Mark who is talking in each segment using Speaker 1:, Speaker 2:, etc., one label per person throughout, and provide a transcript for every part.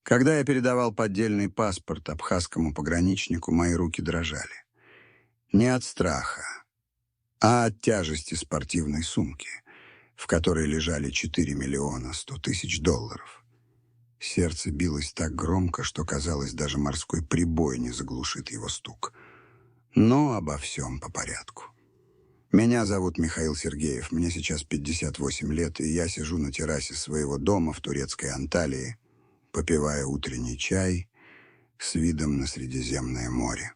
Speaker 1: Когда я передавал поддельный паспорт абхазскому пограничнику, мои руки дрожали. Не от страха, а от тяжести спортивной сумки, в которой лежали 4 миллиона 100 тысяч долларов. Сердце билось так громко, что, казалось, даже морской прибой не заглушит его стук. Но обо всем по порядку. Меня зовут Михаил Сергеев, мне сейчас 58 лет, и я сижу на террасе своего дома в турецкой Анталии, попивая утренний чай с видом на Средиземное море.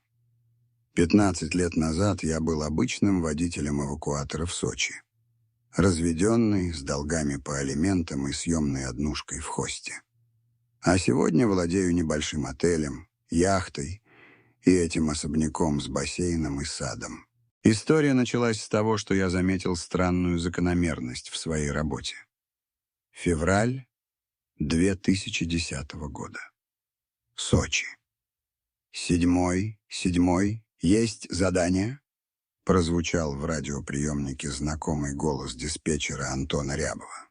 Speaker 1: 15 лет назад я был обычным водителем эвакуатора в Сочи. Разведенный, с долгами по алиментам и съемной однушкой в Хосте. А сегодня владею небольшим отелем, яхтой и этим особняком с бассейном и садом. История началась с того, что я заметил странную закономерность в своей работе. Февраль 2010 года. Сочи. «Седьмой, есть задание?» Прозвучал в радиоприемнике знакомый голос диспетчера Антона Рябова.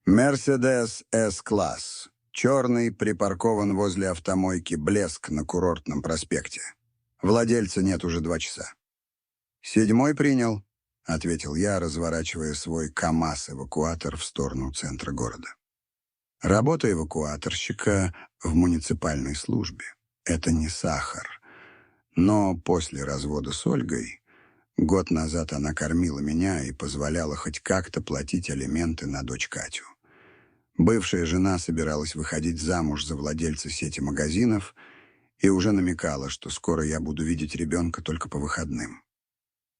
Speaker 1: «Мерседес С-класс. Черный, припаркован возле автомойки «Блеск» на Курортном проспекте. Владельца нет уже 2 часа». «Седьмой принял», — ответил я, разворачивая свой КАМАЗ-эвакуатор в сторону центра города. Работа эвакуаторщика в муниципальной службе — это не сахар. Но после развода с Ольгой, год назад она кормила меня и позволяла хоть как-то платить алименты на дочь Катю. Бывшая жена собиралась выходить замуж за владельца сети магазинов и уже намекала, что скоро я буду видеть ребенка только по выходным.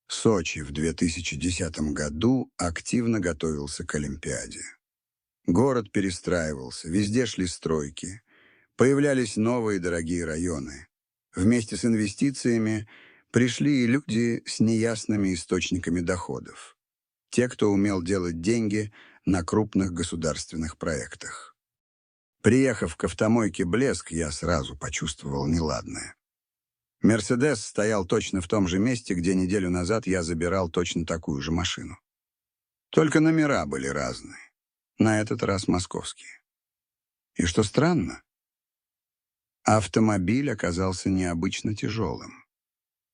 Speaker 1: Сочи в 2010 году активно готовился к Олимпиаде. Город перестраивался, везде шли стройки, появлялись новые дорогие районы. Вместе с инвестициями пришли и люди с неясными источниками доходов. Те, кто умел делать деньги на крупных государственных проектах. Приехав к автомойке «Блеск», я сразу почувствовал неладное. «Мерседес» стоял точно в том же месте, где неделю назад я забирал точно такую же машину. Только номера были разные. На этот раз московские. И что странно, автомобиль оказался необычно тяжелым.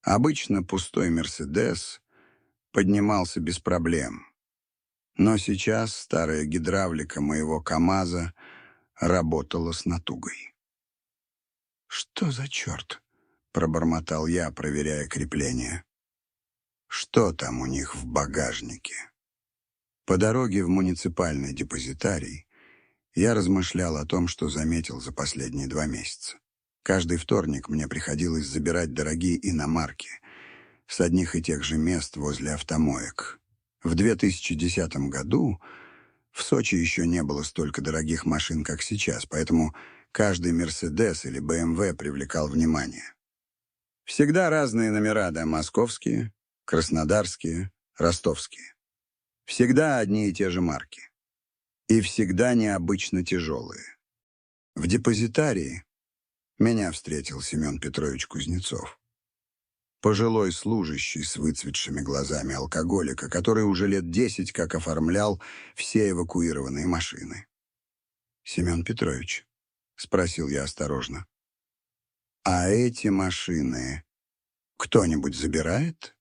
Speaker 1: Обычно пустой «Мерседес» поднимался без проблем. Но сейчас старая гидравлика моего КАМАЗа работала с натугой. «Что за черт?» — пробормотал я, проверяя крепление. «Что там у них в багажнике?» По дороге в муниципальный депозитарий я размышлял о том, что заметил за последние 2 месяца. Каждый вторник мне приходилось забирать дорогие иномарки с одних и тех же мест возле автомоек. В 2010 году в Сочи еще не было столько дорогих машин, как сейчас, поэтому каждый «Мерседес» или «БМВ» привлекал внимание. Всегда разные номера, да, московские, краснодарские, ростовские. Всегда одни и те же марки. И всегда необычно тяжелые. В депозитарии меня встретил Семен Петрович Кузнецов. Пожилой служащий с выцветшими глазами алкоголика, который уже лет 10 как оформлял все эвакуированные машины. «Семен Петрович», — спросил я осторожно, — «а эти машины кто-нибудь забирает?»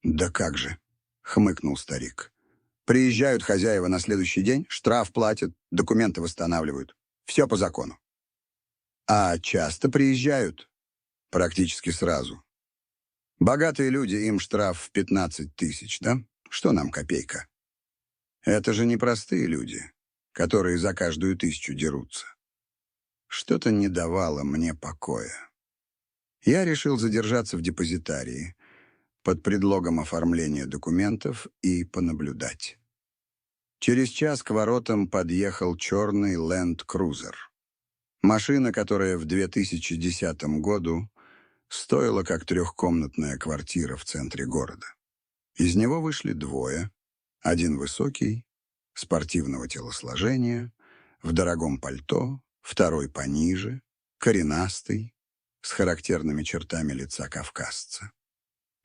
Speaker 1: «Да как же», — хмыкнул старик. «Приезжают хозяева на следующий день, штраф платят, документы восстанавливают. Все по закону». «А часто приезжают?» «Практически сразу. Богатые люди, им штраф в 15 тысяч, да? Что нам копейка? Это же не простые люди, которые за каждую 1000 дерутся». Что-то не давало мне покоя. Я решил задержаться в депозитарии под предлогом оформления документов и понаблюдать. Через час к воротам подъехал черный Land Cruiser. Машина, которая в 2010 году стоила как 3-комнатная квартира в центре города. Из него вышли 2. Один высокий, спортивного телосложения, в дорогом пальто, второй пониже, коренастый, с характерными чертами лица кавказца.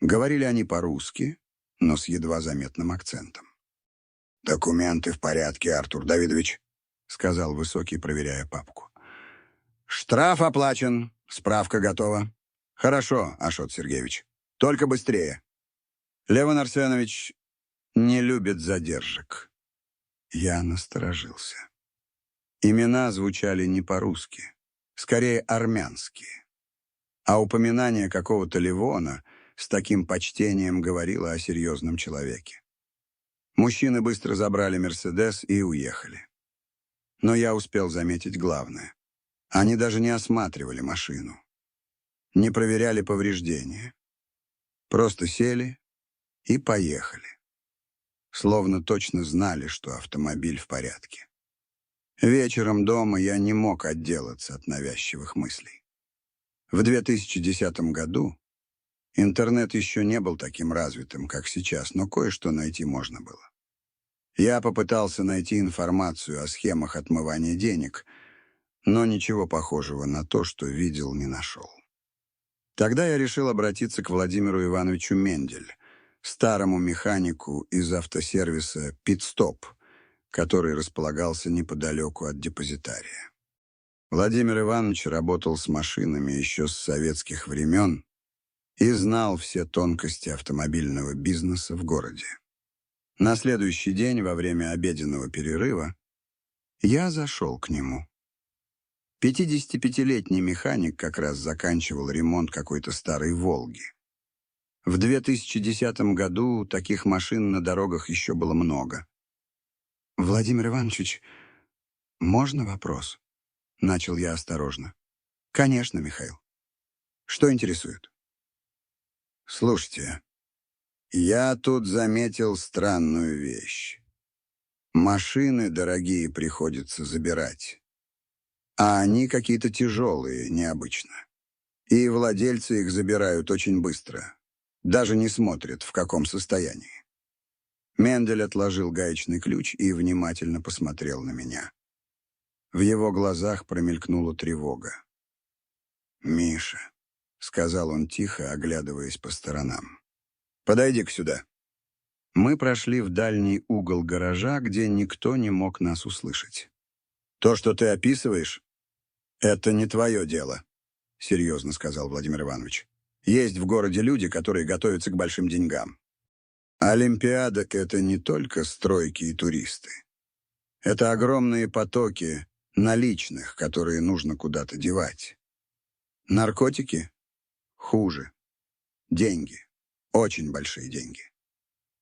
Speaker 1: Говорили они по-русски, но с едва заметным акцентом. «Документы в порядке, Артур Давидович», — сказал высокий, проверяя папку. «Штраф оплачен. Справка готова». «Хорошо, Ашот Сергеевич. Только быстрее». Левон Арсенович не любит задержек. Я насторожился. Имена звучали не по-русски, скорее армянские. А упоминание какого-то Левона с таким почтением говорило о серьезном человеке. Мужчины быстро забрали «Мерседес» и уехали. Но я успел заметить главное. Они даже не осматривали машину, не проверяли повреждения. Просто сели и поехали. Словно точно знали, что автомобиль в порядке. Вечером дома я не мог отделаться от навязчивых мыслей. В 2010 году интернет еще не был таким развитым, как сейчас, но кое-что найти можно было. Я попытался найти информацию о схемах отмывания денег, но ничего похожего на то, что видел, не нашел. Тогда я решил обратиться к Владимиру Ивановичу Мендель, старому механику из автосервиса «Питстоп», который располагался неподалеку от депозитария. Владимир Иванович работал с машинами еще с советских времен и знал все тонкости автомобильного бизнеса в городе. На следующий день, во время обеденного перерыва, я зашел к нему. 55-летний механик как раз заканчивал ремонт какой-то старой «Волги». В 2010 году таких машин на дорогах еще было много. «Владимир Иванович, можно вопрос?» — начал я осторожно. «Конечно, Михаил. Что интересует?» «Слушайте, я тут заметил странную вещь. Машины дорогие приходится забирать, а они какие-то тяжелые, необычно. И владельцы их забирают очень быстро, даже не смотрят, в каком состоянии». Мендель отложил гаечный ключ и внимательно посмотрел на меня. В его глазах промелькнула тревога. «Миша», — сказал он тихо, оглядываясь по сторонам, — «подойди-ка сюда». Мы прошли в дальний угол гаража, где никто не мог нас услышать. «То, что ты описываешь, это не твое дело», — серьезно сказал Владимир Иванович. «Есть в городе люди, которые готовятся к большим деньгам. Олимпиада — это не только стройки и туристы. Это огромные потоки наличных, которые нужно куда-то девать. Наркотики? Хуже. Деньги. Очень большие деньги.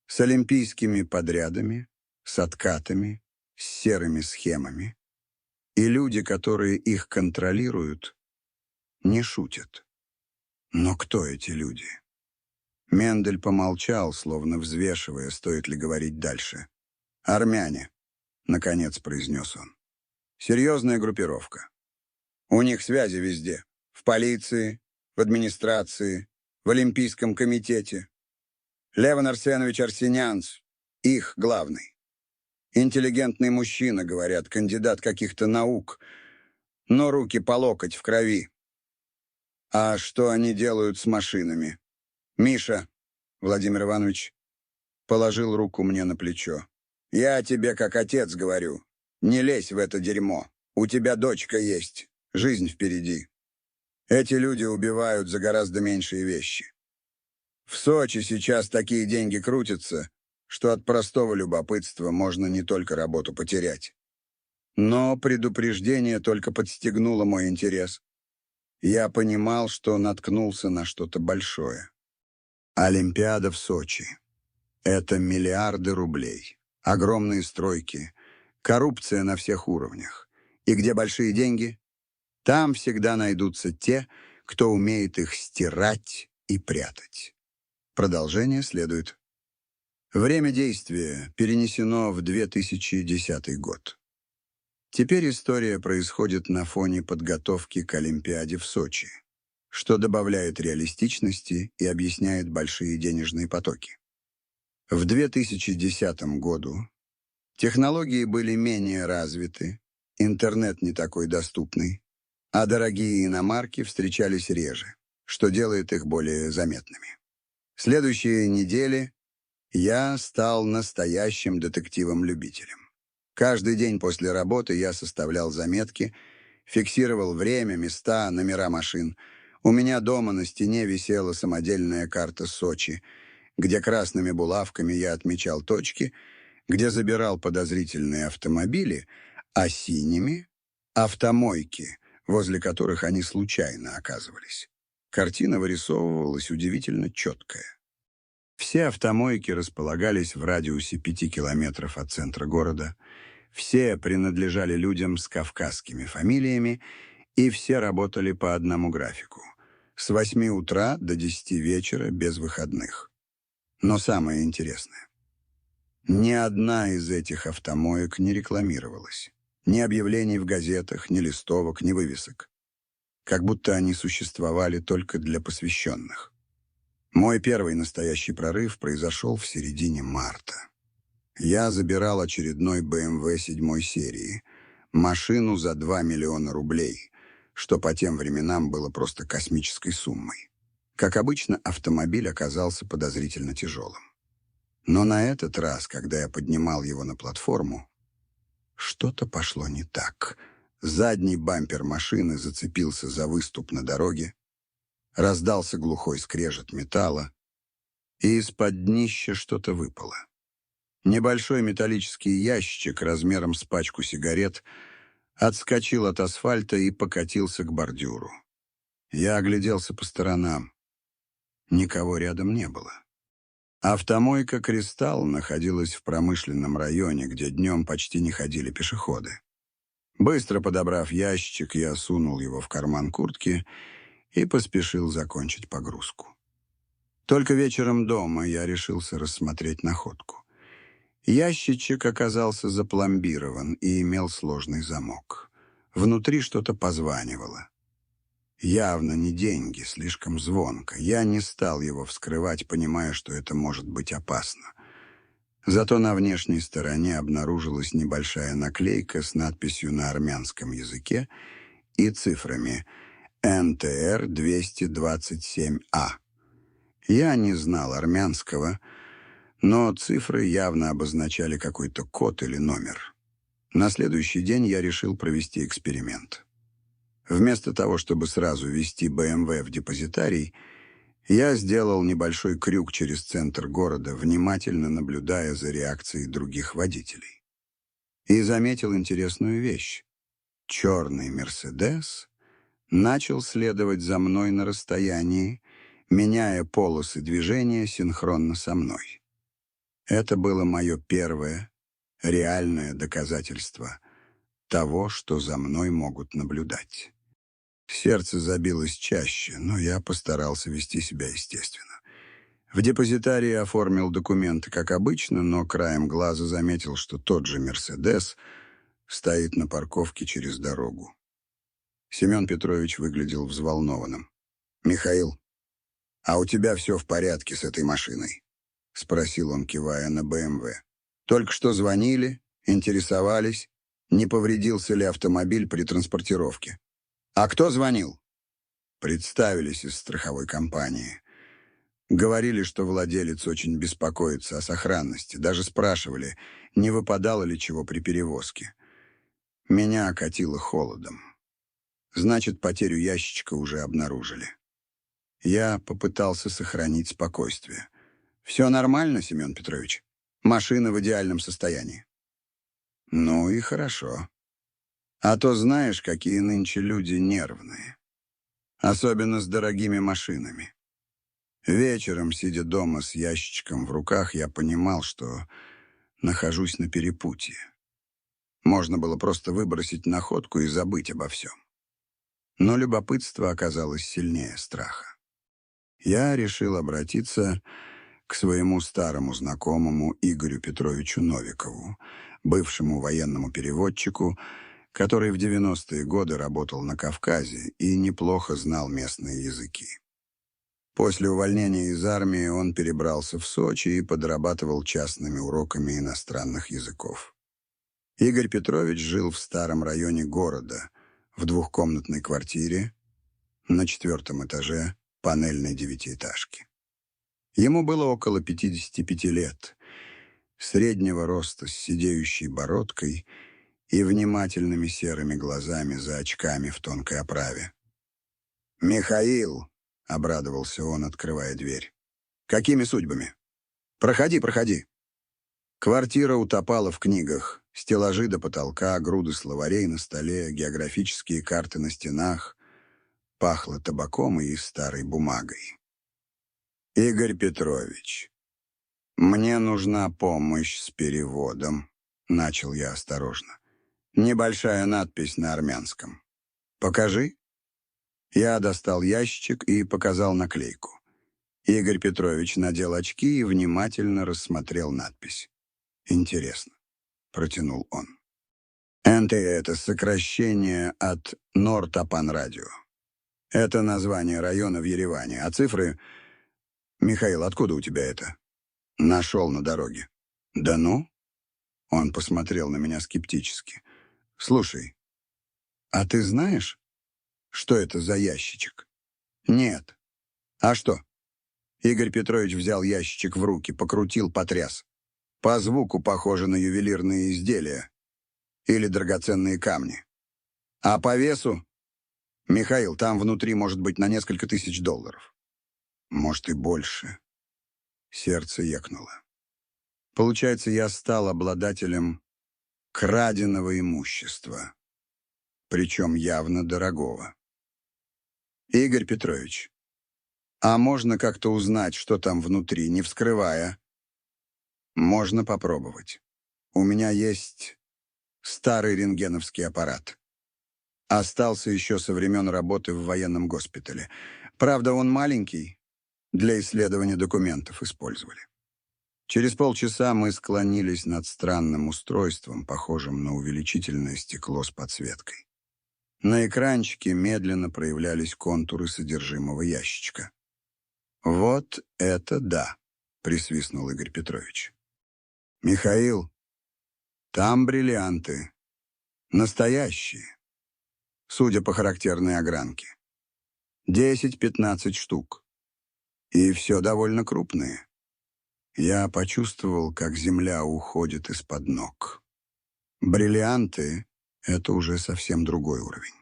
Speaker 1: С олимпийскими подрядами, с откатами, с серыми схемами. И люди, которые их контролируют, не шутят. Но кто эти люди? Мендель помолчал, словно взвешивая, стоит ли говорить дальше. «Армяне», — наконец произнес он. «Серьезная группировка. У них связи везде. В полиции, в администрации, в Олимпийском комитете. Левон Арсенович Арсенянц, их главный. Интеллигентный мужчина, говорят, кандидат каких-то наук, но руки по локоть в крови. А что они делают с машинами? Миша, Владимир Иванович положил руку мне на плечо. Я тебе как отец говорю, не лезь в это дерьмо. У тебя дочка есть, жизнь впереди. Эти люди убивают за гораздо меньшие вещи. В Сочи сейчас такие деньги крутятся, что от простого любопытства можно не только работу потерять. Но предупреждение только подстегнуло мой интерес. Я понимал, что наткнулся на что-то большое. Олимпиада в Сочи. Это миллиарды рублей, огромные стройки, коррупция на всех уровнях. И где большие деньги, там всегда найдутся те, кто умеет их стирать и прятать. Продолжение следует. Время действия перенесено в 2010 год. Теперь история происходит на фоне подготовки к Олимпиаде в Сочи, что добавляет реалистичности и объясняет большие денежные потоки. В 2010 году технологии были менее развиты, интернет не такой доступный, а дорогие иномарки встречались реже, что делает их более заметными. Следующие недели я стал настоящим детективом-любителем. Каждый день после работы я составлял заметки, Фиксировал время, места, номера машин. У меня дома на стене висела самодельная карта Сочи, где красными булавками я отмечал точки, где забирал подозрительные автомобили, а синими — автомойки, возле которых они случайно оказывались. Картина вырисовывалась удивительно четкая. Все автомойки располагались в радиусе 5 километров от центра города, все принадлежали людям с кавказскими фамилиями, и все работали по одному графику — с 8 утра до 10 вечера без выходных. Но самое интересное — ни одна из этих автомоек не рекламировалась. Ни объявлений в газетах, ни листовок, ни вывесок. Как будто они существовали только для посвященных. Мой первый настоящий прорыв произошел в середине марта. Я забирал очередной BMW 7 серии, машину за 2 миллиона рублей, что по тем временам было просто космической суммой. Как обычно, автомобиль оказался подозрительно тяжелым. Но на этот раз, когда я поднимал его на платформу, что-то пошло не так. Задний бампер машины зацепился за выступ на дороге, раздался глухой скрежет металла, и из-под днища что-то выпало. Небольшой металлический ящик размером с пачку сигарет отскочил от асфальта и покатился к бордюру. Я огляделся по сторонам. Никого рядом не было. Автомойка «Кристалл» находилась в промышленном районе, где днем почти не ходили пешеходы. Быстро подобрав ящик, я сунул его в карман куртки и поспешил закончить погрузку. Только вечером дома я решился рассмотреть находку. Ящичек оказался запломбирован и имел сложный замок. Внутри что-то позванивало. Явно не деньги, слишком звонко. Я не стал его вскрывать, понимая, что это может быть опасно. Зато на внешней стороне обнаружилась небольшая наклейка с надписью на армянском языке и цифрами НТР-227А. Я не знал армянского, но цифры явно обозначали какой-то код или номер. На следующий день я решил провести эксперимент. Вместо того, чтобы сразу везти БМВ в депозитарий, я сделал небольшой крюк через центр города, внимательно наблюдая за реакцией других водителей. И заметил интересную вещь. Черный «Мерседес» начал следовать за мной на расстоянии, меняя полосы движения синхронно со мной. Это было мое первое реальное доказательство того, что за мной могут наблюдать. Сердце забилось чаще, но я постарался вести себя естественно. В депозитарии оформил документы, как обычно, но краем глаза заметил, что тот же «Мерседес» стоит на парковке через дорогу. Семен Петрович выглядел взволнованным. «Михаил, а у тебя все в порядке с этой машиной?» — спросил он, кивая на БМВ. «Только что звонили, интересовались, не повредился ли автомобиль при транспортировке». «А кто звонил?» Представились из страховой компании. Говорили, что владелец очень беспокоится о сохранности. Даже спрашивали, не выпадало ли чего при перевозке. Меня окатило холодом. Значит, потерю ящичка уже обнаружили. Я попытался сохранить спокойствие. «Все нормально, Семен Петрович? Машина в идеальном состоянии». «Ну и хорошо. А то знаешь, какие нынче люди нервные. Особенно с дорогими машинами. Вечером, сидя дома с ящичком в руках, я понимал, что нахожусь на перепутье. Можно было просто выбросить находку и забыть обо всем. Но любопытство оказалось сильнее страха. Я решил обратиться к своему старому знакомому Игорю Петровичу Новикову, бывшему военному переводчику, который в 90-е годы работал на Кавказе и неплохо знал местные языки. После увольнения из армии он перебрался в Сочи и подрабатывал частными уроками иностранных языков. Игорь Петрович жил в старом районе города, в двухкомнатной квартире, на 4-м этаже панельной 9-этажки. Ему было около 55 лет, среднего роста с сидеющей бородкой и внимательными серыми глазами за очками в тонкой оправе. «Михаил!» — обрадовался он, открывая дверь. «Какими судьбами? Проходи, проходи!» Квартира утопала в книгах. Стеллажи до потолка, груды словарей на столе, географические карты на стенах. Пахло табаком и старой бумагой. «Игорь Петрович, мне нужна помощь с переводом», — начал я осторожно. «Небольшая надпись на армянском. Покажи». Я достал ящичек и показал наклейку. Игорь Петрович надел очки и внимательно рассмотрел надпись. «Интересно», — протянул он. «НТ» — это сокращение от Нортапан-радио. Это название района в Ереване, а цифры... «Михаил, откуда у тебя это?» «Нашел на дороге». «Да ну?» Он посмотрел на меня скептически. «Слушай, а ты знаешь, что это за ящичек?» «Нет». «А что?» Игорь Петрович взял ящичек в руки, покрутил, потряс. «По звуку похоже на ювелирные изделия или драгоценные камни. А по весу? Михаил, там внутри может быть на несколько тысяч долларов. Может и больше». Сердце екнуло. Получается, я стал обладателем краденого имущества, причем явно дорогого. «Игорь Петрович, а можно как-то узнать, что там внутри, не вскрывая?» «Можно попробовать. У меня есть старый рентгеновский аппарат. Остался еще со времен работы в военном госпитале. Правда, он маленький, для исследования документов использовали». Через полчаса мы склонились над странным устройством, похожим на увеличительное стекло с подсветкой. На экранчике медленно проявлялись контуры содержимого ящичка. «Вот это да!» — присвистнул Игорь Петрович. «Михаил, там бриллианты. Настоящие. Судя по характерной огранке. 10-15 штук. И все довольно крупные». Я почувствовал, как земля уходит из-под ног. Бриллианты — это уже совсем другой уровень.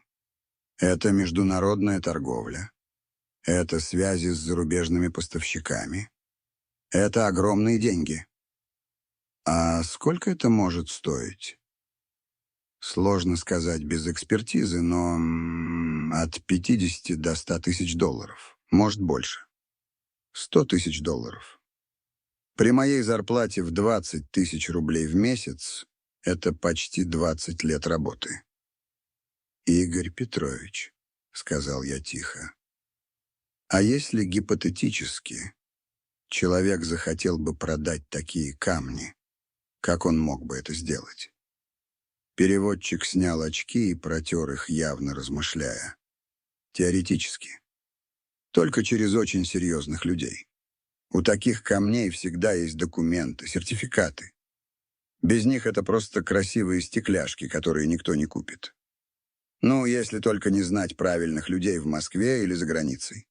Speaker 1: Это международная торговля. Это связи с зарубежными поставщиками. Это огромные деньги. А сколько это может стоить? Сложно сказать без экспертизы, но от 50 до 100 тысяч долларов. Может, больше. 100 тысяч долларов. При моей зарплате в 20 тысяч рублей в месяц это почти 20 лет работы. «Игорь Петрович», — сказал я тихо, — «а если гипотетически человек захотел бы продать такие камни, как он мог бы это сделать?» Переводчик снял очки и протер их, явно размышляя. «Теоретически. Только через очень серьезных людей. У таких камней всегда есть документы, сертификаты. Без них это просто красивые стекляшки, которые никто не купит. Ну, если только не знать правильных людей в Москве или за границей.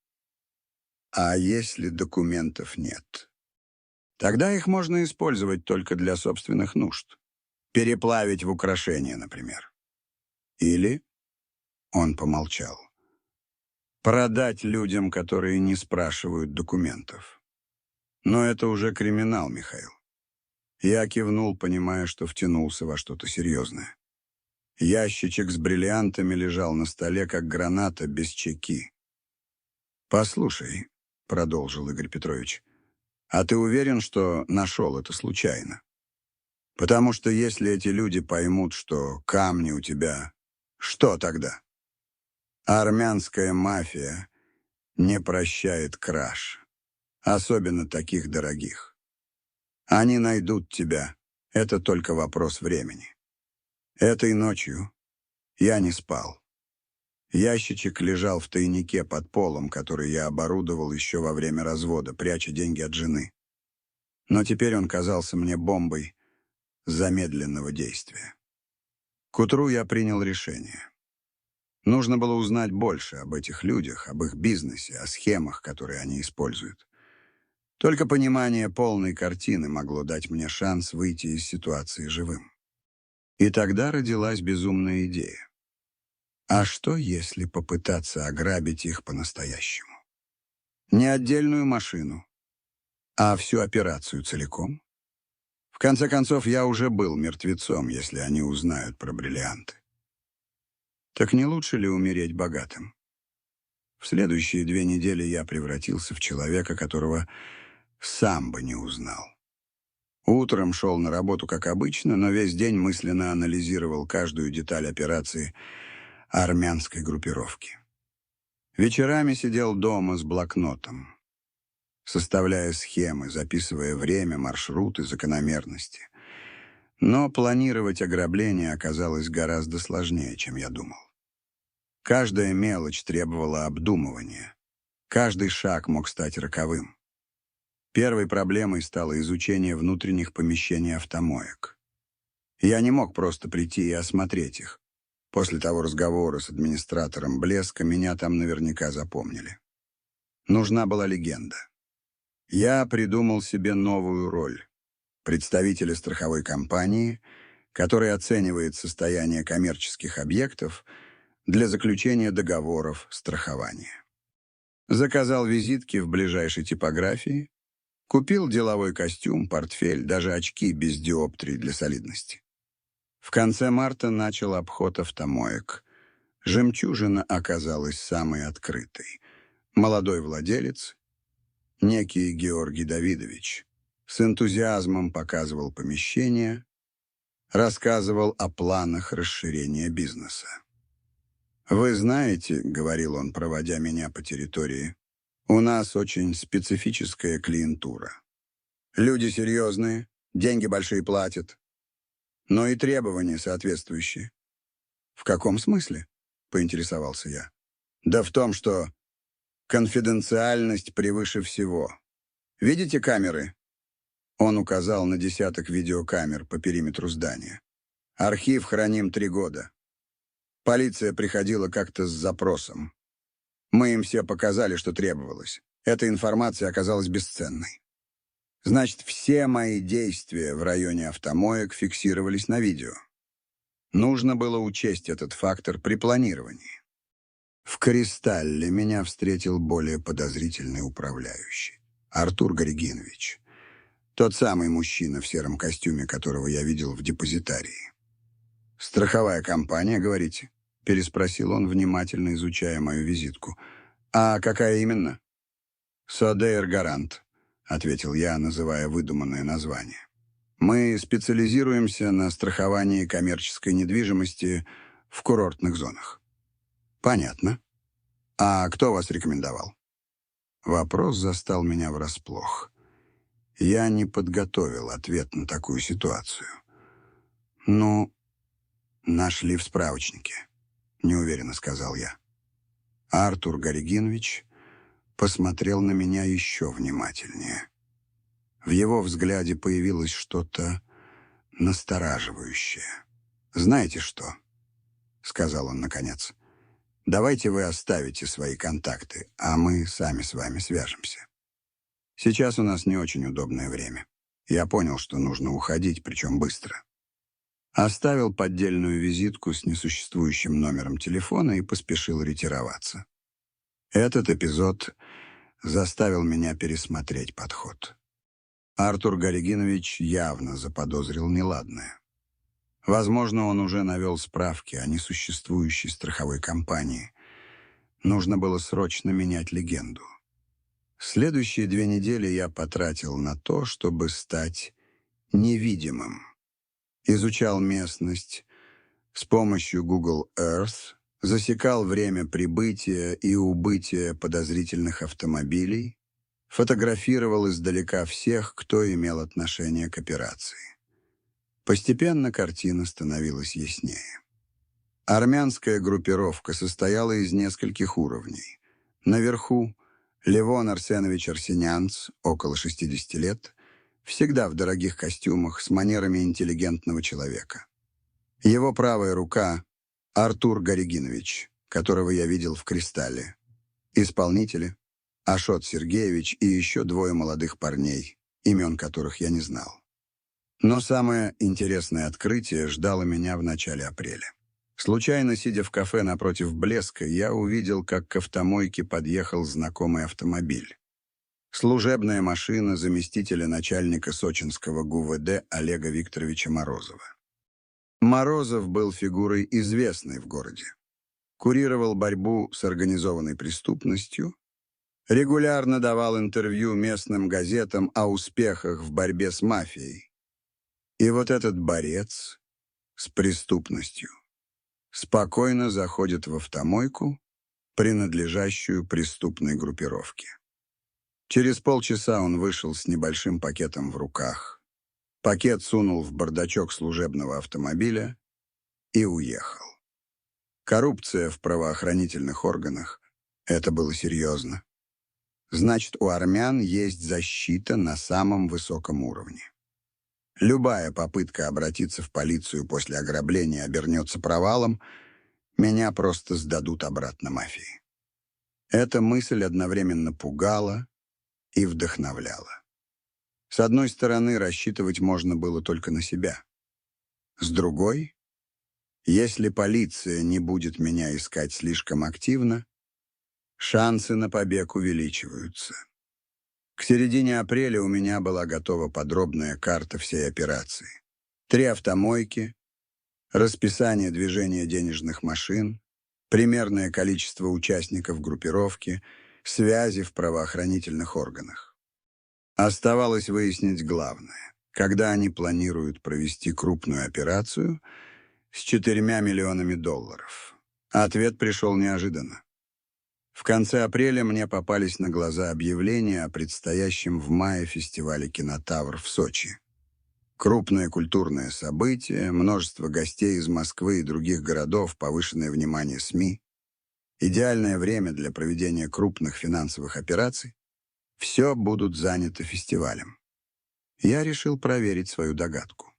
Speaker 1: А если документов нет? Тогда их можно использовать только для собственных нужд. Переплавить в украшения, например. Или, он помолчал, продать людям, которые не спрашивают документов. Но это уже криминал, Михаил. Я кивнул, понимая, что втянулся во что-то серьезное. Ящичек с бриллиантами лежал на столе, как граната без чеки. «Послушай», — продолжил Игорь Петрович, «а ты уверен, что нашел это случайно? Потому что если эти люди поймут, что камни у тебя... Что тогда? Армянская мафия не прощает краж. Особенно таких дорогих. Они найдут тебя. Это только вопрос времени. Этой ночью я не спал. Ящичек лежал в тайнике под полом, который я оборудовал еще во время развода, пряча деньги от жены. Но теперь он казался мне бомбой замедленного действия. К утру я принял решение. Нужно было узнать больше об этих людях, об их бизнесе, о схемах, которые они используют. Только понимание полной картины могло дать мне шанс выйти из ситуации живым. И тогда родилась безумная идея. А что, если попытаться ограбить их по-настоящему? Не отдельную машину, а всю операцию целиком? В конце концов, я уже был мертвецом, если они узнают про бриллианты. Так не лучше ли умереть богатым? В следующие 2 недели я превратился в человека, которого сам бы не узнал. Утром шел на работу, как обычно, но весь день мысленно анализировал каждую деталь операции армянской группировки. Вечерами сидел дома с блокнотом, составляя схемы, записывая время, маршруты, закономерности. Но планировать ограбление оказалось гораздо сложнее, чем я думал. Каждая мелочь требовала обдумывания. Каждый шаг мог стать роковым. Первой проблемой стало изучение внутренних помещений автомоек. Я не мог просто прийти и осмотреть их. После того разговора с администратором «Блеска» меня там наверняка запомнили. Нужна была легенда. Я придумал себе новую роль представителя страховой компании, который оценивает состояние коммерческих объектов для заключения договоров страхования. Заказал визитки в ближайшей типографии, купил деловой костюм, портфель, даже очки без диоптрий для солидности. В конце марта начал обход автомоек. Жемчужина оказалась самой открытой. Молодой владелец, некий Георгий Давидович, с энтузиазмом показывал помещение, рассказывал о планах расширения бизнеса. «Вы знаете, — говорил он, проводя меня по территории, — у нас очень специфическая клиентура. Люди серьезные, деньги большие платят, но и требования соответствующие». «В каком смысле?» — поинтересовался я. «Да в том, что конфиденциальность превыше всего. Видите камеры?» Он указал на десяток видеокамер по периметру здания. «Архив храним 3 года. Полиция приходила как-то с запросом. Мы им все показали, что требовалось. Эта информация оказалась бесценной. Значит, все мои действия в районе автомоек фиксировались на видео. Нужно было учесть этот фактор при планировании. В «Кристалле» меня встретил более подозрительный управляющий. Артур Горигинович. Тот самый мужчина в сером костюме, которого я видел в депозитарии. «Страховая компания, говорите?» — переспросил он, внимательно изучая мою визитку. «А какая именно?» «Содейр Гарант», — ответил я, называя выдуманное название. «Мы специализируемся на страховании коммерческой недвижимости в курортных зонах». «Понятно. А кто вас рекомендовал?» Вопрос застал меня врасплох. Я не подготовил ответ на такую ситуацию. «Ну, нашли в справочнике», — неуверенно сказал я. Артур Горигинович посмотрел на меня еще внимательнее. В его взгляде появилось что-то настораживающее. «Знаете что?» — сказал он наконец. «Давайте вы оставите свои контакты, а мы сами с вами свяжемся. Сейчас у нас не очень удобное время. Я понял, что нужно уходить, причем быстро». Оставил поддельную визитку с несуществующим номером телефона и поспешил ретироваться. Этот эпизод заставил меня пересмотреть подход. Артур Горигинович явно заподозрил неладное. Возможно, он уже навел справки о несуществующей страховой компании. Нужно было срочно менять легенду. Следующие 2 недели я потратил на то, чтобы стать невидимым. Изучал местность с помощью Google Earth, засекал время прибытия и убытия подозрительных автомобилей, фотографировал издалека всех, кто имел отношение к операции. Постепенно картина становилась яснее. Армянская группировка состояла из нескольких уровней. Наверху Левон Арсенович Арсенянц, около 60 лет, всегда в дорогих костюмах, с манерами интеллигентного человека. Его правая рука — Артур Горигинович, которого я видел в «Кристалле». Исполнители — Ашот Сергеевич и еще 2 молодых парней, имен которых я не знал. Но самое интересное открытие ждало меня в начале апреля. Случайно, сидя в кафе напротив Блеска, я увидел, как к автомойке подъехал знакомый автомобиль. Служебная машина заместителя начальника сочинского ГУВД Олега Викторовича Морозова. Морозов был фигурой известной в городе. Курировал борьбу с организованной преступностью, регулярно давал интервью местным газетам о успехах в борьбе с мафией. И вот этот борец с преступностью спокойно заходит в автомойку, принадлежащую преступной группировке. Через полчаса он вышел с небольшим пакетом в руках. Пакет сунул в бардачок служебного автомобиля и уехал. Коррупция в правоохранительных органах — это было серьезно. Значит, у армян есть защита на самом высоком уровне. Любая попытка обратиться в полицию после ограбления обернется провалом, меня просто сдадут обратно мафии. Эта мысль одновременно пугала и вдохновляла. С одной стороны, рассчитывать можно было только на себя. С другой, если полиция не будет меня искать слишком активно, шансы на побег увеличиваются. К середине апреля у меня была готова подробная карта всей операции. 3 автомойки, расписание движения денежных машин, примерное количество участников группировки, связи в правоохранительных органах. Оставалось выяснить главное, когда они планируют провести крупную операцию с 4 миллионами долларов. Ответ пришел неожиданно. В конце апреля мне попались на глаза объявления о предстоящем в мае фестивале «Кинотавр» в Сочи. Крупное культурное событие, множество гостей из Москвы и других городов, повышенное внимание СМИ, идеальное время для проведения крупных финансовых операций — все будут заняты фестивалем. Я решил проверить свою догадку.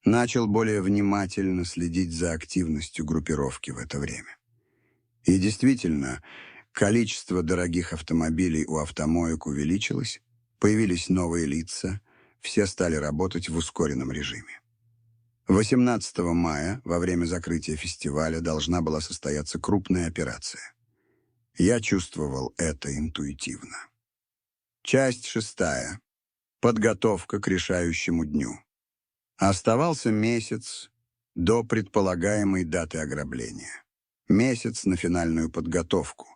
Speaker 1: Начал более внимательно следить за активностью группировки в это время. И действительно, количество дорогих автомобилей у автомоек увеличилось, появились новые лица, все стали работать в ускоренном режиме. 18 мая, во время закрытия фестиваля, должна была состояться крупная операция. Я чувствовал это интуитивно. Часть 6. Подготовка к решающему дню. Оставался месяц до предполагаемой даты ограбления. Месяц на финальную подготовку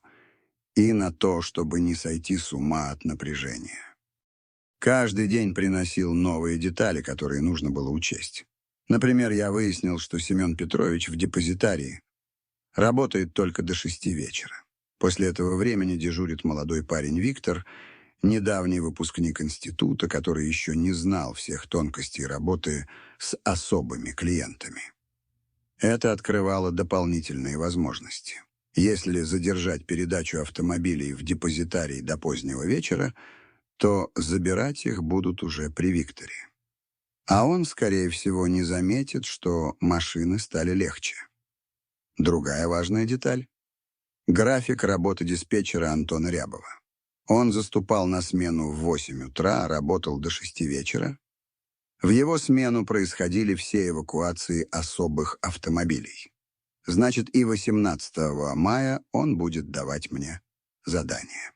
Speaker 1: и на то, чтобы не сойти с ума от напряжения. Каждый день приносил новые детали, которые нужно было учесть. Например, я выяснил, что Семен Петрович в депозитарии работает только до 6 вечера. После этого времени дежурит молодой парень Виктор, недавний выпускник института, который еще не знал всех тонкостей работы с особыми клиентами. Это открывало дополнительные возможности. Если задержать передачу автомобилей в депозитарий до позднего вечера, то забирать их будут уже при Викторе. А он, скорее всего, не заметит, что машины стали легче. Другая важная деталь — график работы диспетчера Антона Рябова. Он заступал на смену в 8 утра, а работал до 6 вечера. В его смену происходили все эвакуации особых автомобилей. Значит, и 18 мая он будет давать мне задание.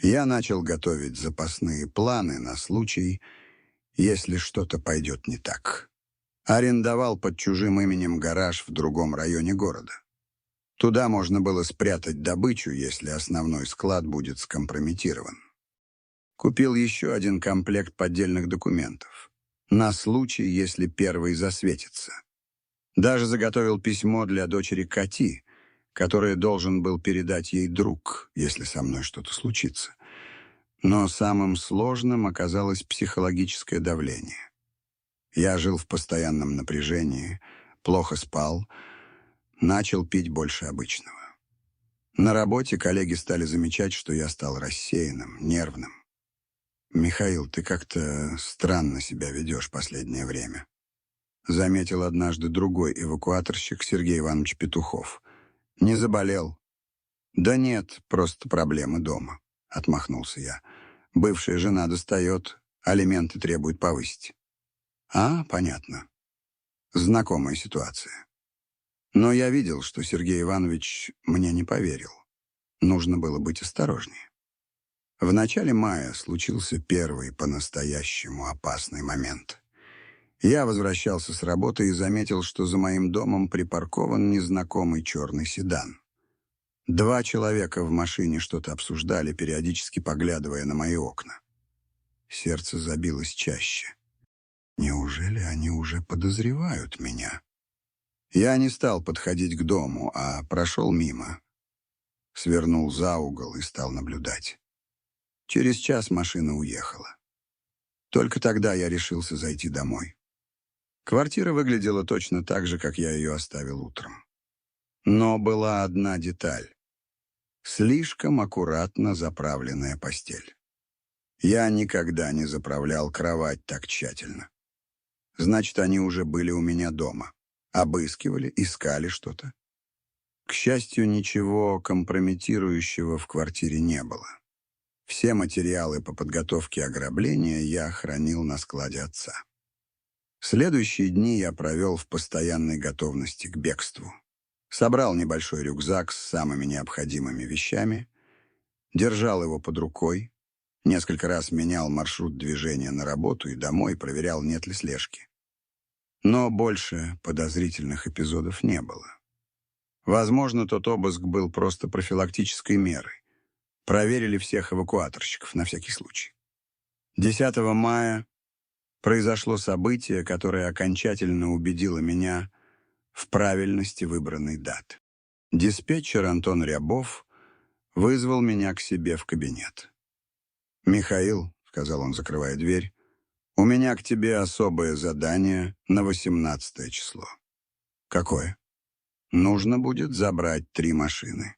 Speaker 1: Я начал готовить запасные планы на случай, если что-то пойдет не так. Арендовал под чужим именем гараж в другом районе города. Туда можно было спрятать добычу, если основной склад будет скомпрометирован. Купил еще один комплект поддельных документов. На случай, если первый засветится. Даже заготовил письмо для дочери Кати, которое должен был передать ей друг, если со мной что-то случится. Но самым сложным оказалось психологическое давление. Я жил в постоянном напряжении, плохо спал, начал пить больше обычного. На работе коллеги стали замечать, что я стал рассеянным, нервным. «Михаил, ты как-то странно себя ведешь последнее время», — заметил однажды другой эвакуаторщик Сергей Иванович Петухов. «Не заболел?» «Да нет, просто проблемы дома», — отмахнулся я. «Бывшая жена достает, алименты требует повысить». Понятно. Знакомая ситуация. Но я видел, что Сергей Иванович мне не поверил. Нужно было быть осторожнее. В начале мая случился первый по-настоящему опасный момент. Я возвращался с работы и заметил, что за моим домом припаркован незнакомый черный седан. 2 человека в машине что-то обсуждали, периодически поглядывая на мои окна. Сердце забилось чаще. Неужели они уже подозревают меня? Я не стал подходить к дому, а прошел мимо. Свернул за угол и стал наблюдать. Через час машина уехала. Только тогда я решился зайти домой. Квартира выглядела точно так же, как я ее оставил утром. Но была одна деталь. Слишком аккуратно заправленная постель. Я никогда не заправлял кровать так тщательно. Значит, они уже были у меня дома. Обыскивали, искали что-то. К счастью, ничего компрометирующего в квартире не было. Все материалы по подготовке ограбления я хранил на складе отца. Следующие дни я провел в постоянной готовности к бегству. Собрал небольшой рюкзак с самыми необходимыми вещами, держал его под рукой, несколько раз менял маршрут движения на работу и домой, проверял, нет ли слежки. Но больше подозрительных эпизодов не было. Возможно, тот обыск был просто профилактической мерой. Проверили всех эвакуаторщиков на всякий случай. 10 мая произошло событие, которое окончательно убедило меня в правильности выбранной даты. Диспетчер Антон Рябов вызвал меня к себе в кабинет. «Михаил», — сказал он, закрывая дверь, — «у меня к тебе особое задание на 18 число». «Какое?» «Нужно будет забрать 3 машины.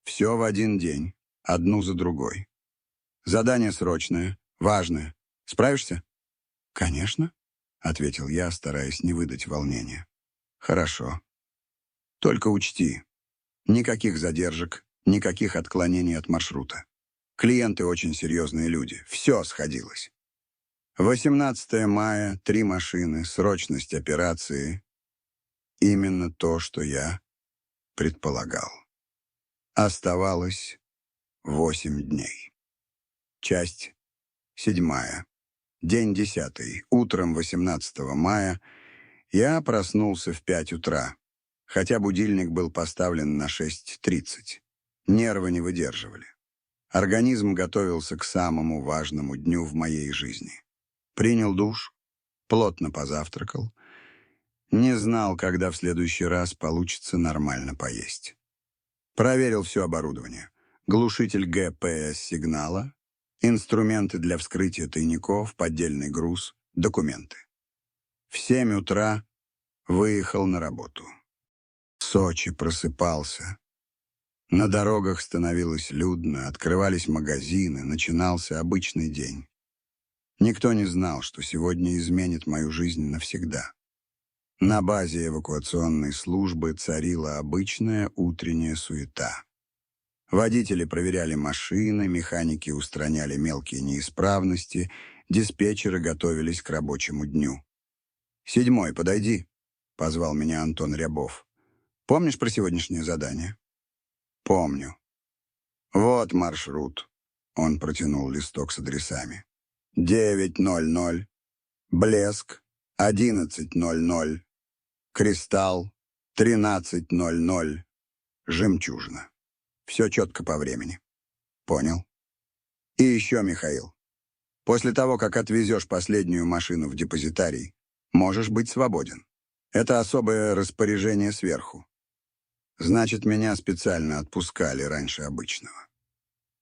Speaker 1: Все в один день, одну за другой. Задание срочное, важное. Справишься?» «Конечно», — ответил я, стараясь не выдать волнения. «Хорошо. Только учти, никаких задержек, никаких отклонений от маршрута. Клиенты очень серьезные люди. Все сходилось. 18 мая, 3 машины, срочность операции. Именно то, что я предполагал. Оставалось 8 дней. Часть 7. День 10. Утром 18 мая я проснулся в 5 утра, хотя будильник был поставлен на 6:30. Нервы не выдерживали. Организм готовился к самому важному дню в моей жизни. Принял душ, плотно позавтракал. Не знал, когда в следующий раз получится нормально поесть. Проверил все оборудование. Глушитель ГПС-сигнала, инструменты для вскрытия тайников, поддельный груз, документы. В 7 утра выехал на работу. Сочи просыпался. На дорогах становилось людно, открывались магазины, начинался обычный день. Никто не знал, что сегодня изменит мою жизнь навсегда. На базе эвакуационной службы царила обычная утренняя суета. Водители проверяли машины, механики устраняли мелкие неисправности, диспетчеры готовились к рабочему дню. «7, подойди», — позвал меня Антон Рябов. «Помнишь про сегодняшнее задание?» «Помню». «Вот маршрут». Он протянул листок с адресами. 9:00, Блеск, 11:00, Кристалл, 13:00, Жемчужина. Все четко по времени. Понял. И еще, Михаил, после того, как отвезешь последнюю машину в депозитарий, можешь быть свободен. Это особое распоряжение сверху. Значит, меня специально отпускали раньше обычного.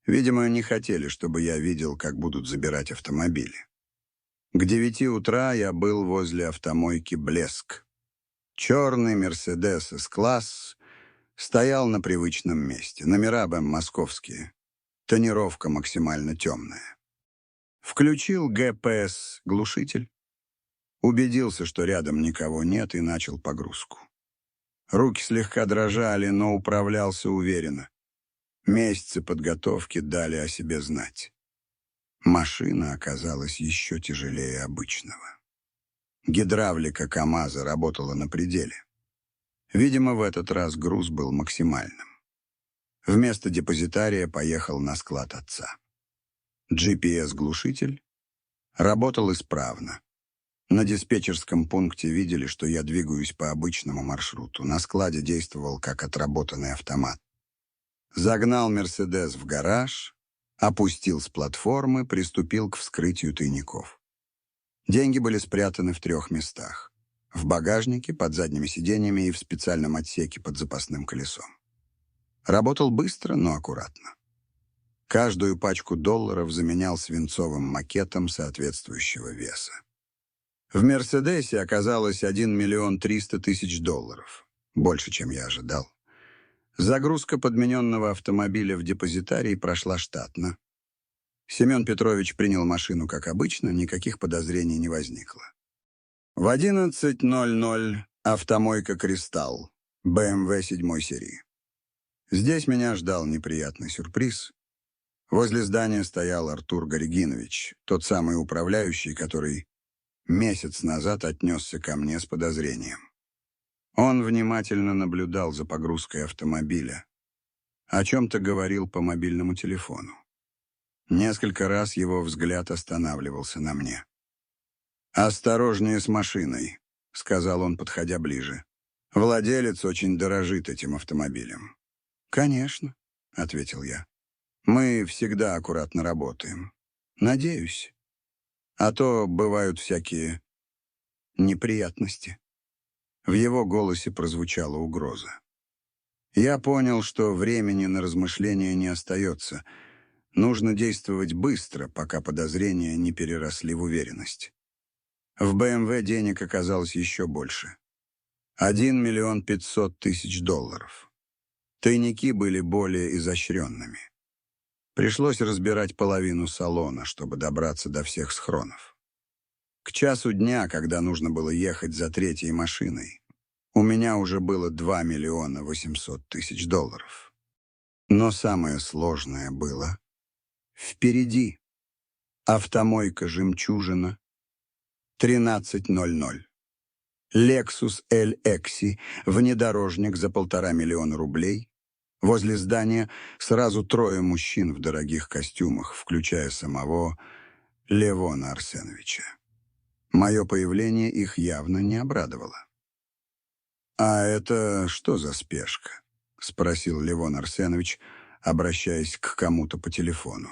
Speaker 1: Видимо, не хотели, чтобы я видел, как будут забирать автомобили. К 9 утра я был возле автомойки «Блеск». Черный «Мерседес» С-класс стоял на привычном месте. Номера БМ московские. Тонировка максимально темная. Включил ГПС-глушитель. Убедился, что рядом никого нет, и начал погрузку. Руки слегка дрожали, но управлялся уверенно. Месяцы подготовки дали о себе знать. Машина оказалась еще тяжелее обычного. Гидравлика КамАЗа работала на пределе. Видимо, в этот раз груз был максимальным. Вместо депозитария поехал на склад отца. GPS-глушитель работал исправно. На диспетчерском пункте видели, что я двигаюсь по обычному маршруту. На складе действовал как отработанный автомат. Загнал «Мерседес» в гараж, опустил с платформы, приступил к вскрытию тайников. Деньги были спрятаны в 3 местах. В багажнике, под задними сиденьями и в специальном отсеке под запасным колесом. Работал быстро, но аккуратно. Каждую пачку долларов заменял свинцовым макетом соответствующего веса. В «Мерседесе» оказалось 1 300 000 долларов. Больше, чем я ожидал. Загрузка подмененного автомобиля в депозитарий прошла штатно. Семен Петрович принял машину как обычно, никаких подозрений не возникло. В 11:00 автомойка «Кристалл», БМВ 7 серии. Здесь меня ждал неприятный сюрприз. Возле здания стоял Артур Горегинович, тот самый управляющий, который месяц назад отнесся ко мне с подозрением. Он внимательно наблюдал за погрузкой автомобиля. О чем-то говорил по мобильному телефону. Несколько раз его взгляд останавливался на мне. «Осторожнее с машиной», — сказал он, подходя ближе. «Владелец очень дорожит этим автомобилем». «Конечно», — ответил я. «Мы всегда аккуратно работаем. Надеюсь. А то бывают всякие неприятности». В его голосе прозвучала угроза. Я понял, что времени на размышления не остается. Нужно действовать быстро, пока подозрения не переросли в уверенность. В БМВ денег оказалось еще больше. 1 500 000 долларов. Тайники были более изощренными. Пришлось разбирать половину салона, чтобы добраться до всех схронов. К часу дня, когда нужно было ехать за 3-й машиной, у меня уже было 2 800 000 долларов. Но самое сложное было впереди. Автомойка «Жемчужина», 13:00. Lexus LX, внедорожник за 1,5 миллиона рублей. Возле здания сразу 3 мужчин в дорогих костюмах, включая самого Левона Арсеновича. Мое появление их явно не обрадовало. «А это что за спешка?» — спросил Левон Арсенович, обращаясь к кому-то по телефону.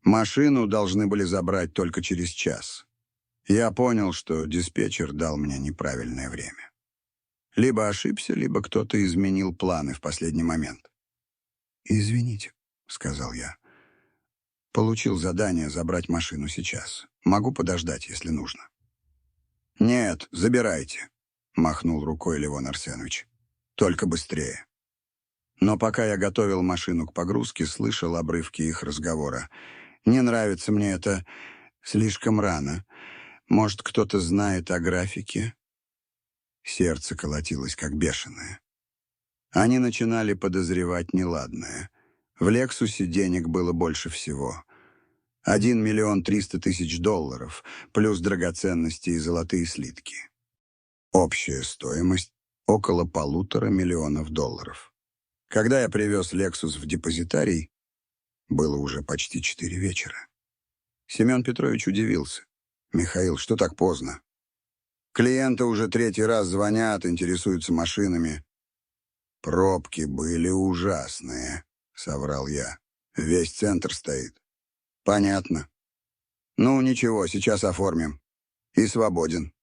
Speaker 1: «Машину должны были забрать только через час». Я понял, что диспетчер дал мне неправильное время. Либо ошибся, либо кто-то изменил планы в последний момент. «Извините», — сказал я. «Получил задание забрать машину сейчас. Могу подождать, если нужно». «Нет, забирайте», — махнул рукой Левон Арсенович. «Только быстрее». Но пока я готовил машину к погрузке, слышал обрывки их разговора. «Не нравится мне это. Слишком рано. Может, кто-то знает о графике?» Сердце колотилось, как бешеное. Они начинали подозревать неладное. В «Лексусе» денег было больше всего. 1 300 000 долларов, плюс драгоценности и золотые слитки. Общая стоимость — около 1,5 миллиона долларов. Когда я привез «Лексус» в депозитарий, было уже почти 4 вечера. Семен Петрович удивился. «Михаил, что так поздно? Клиенты уже 3-й раз звонят, интересуются машинами». «Пробки были ужасные», — соврал я. «Весь центр стоит». «Понятно. Ну, ничего, сейчас оформим. И свободен».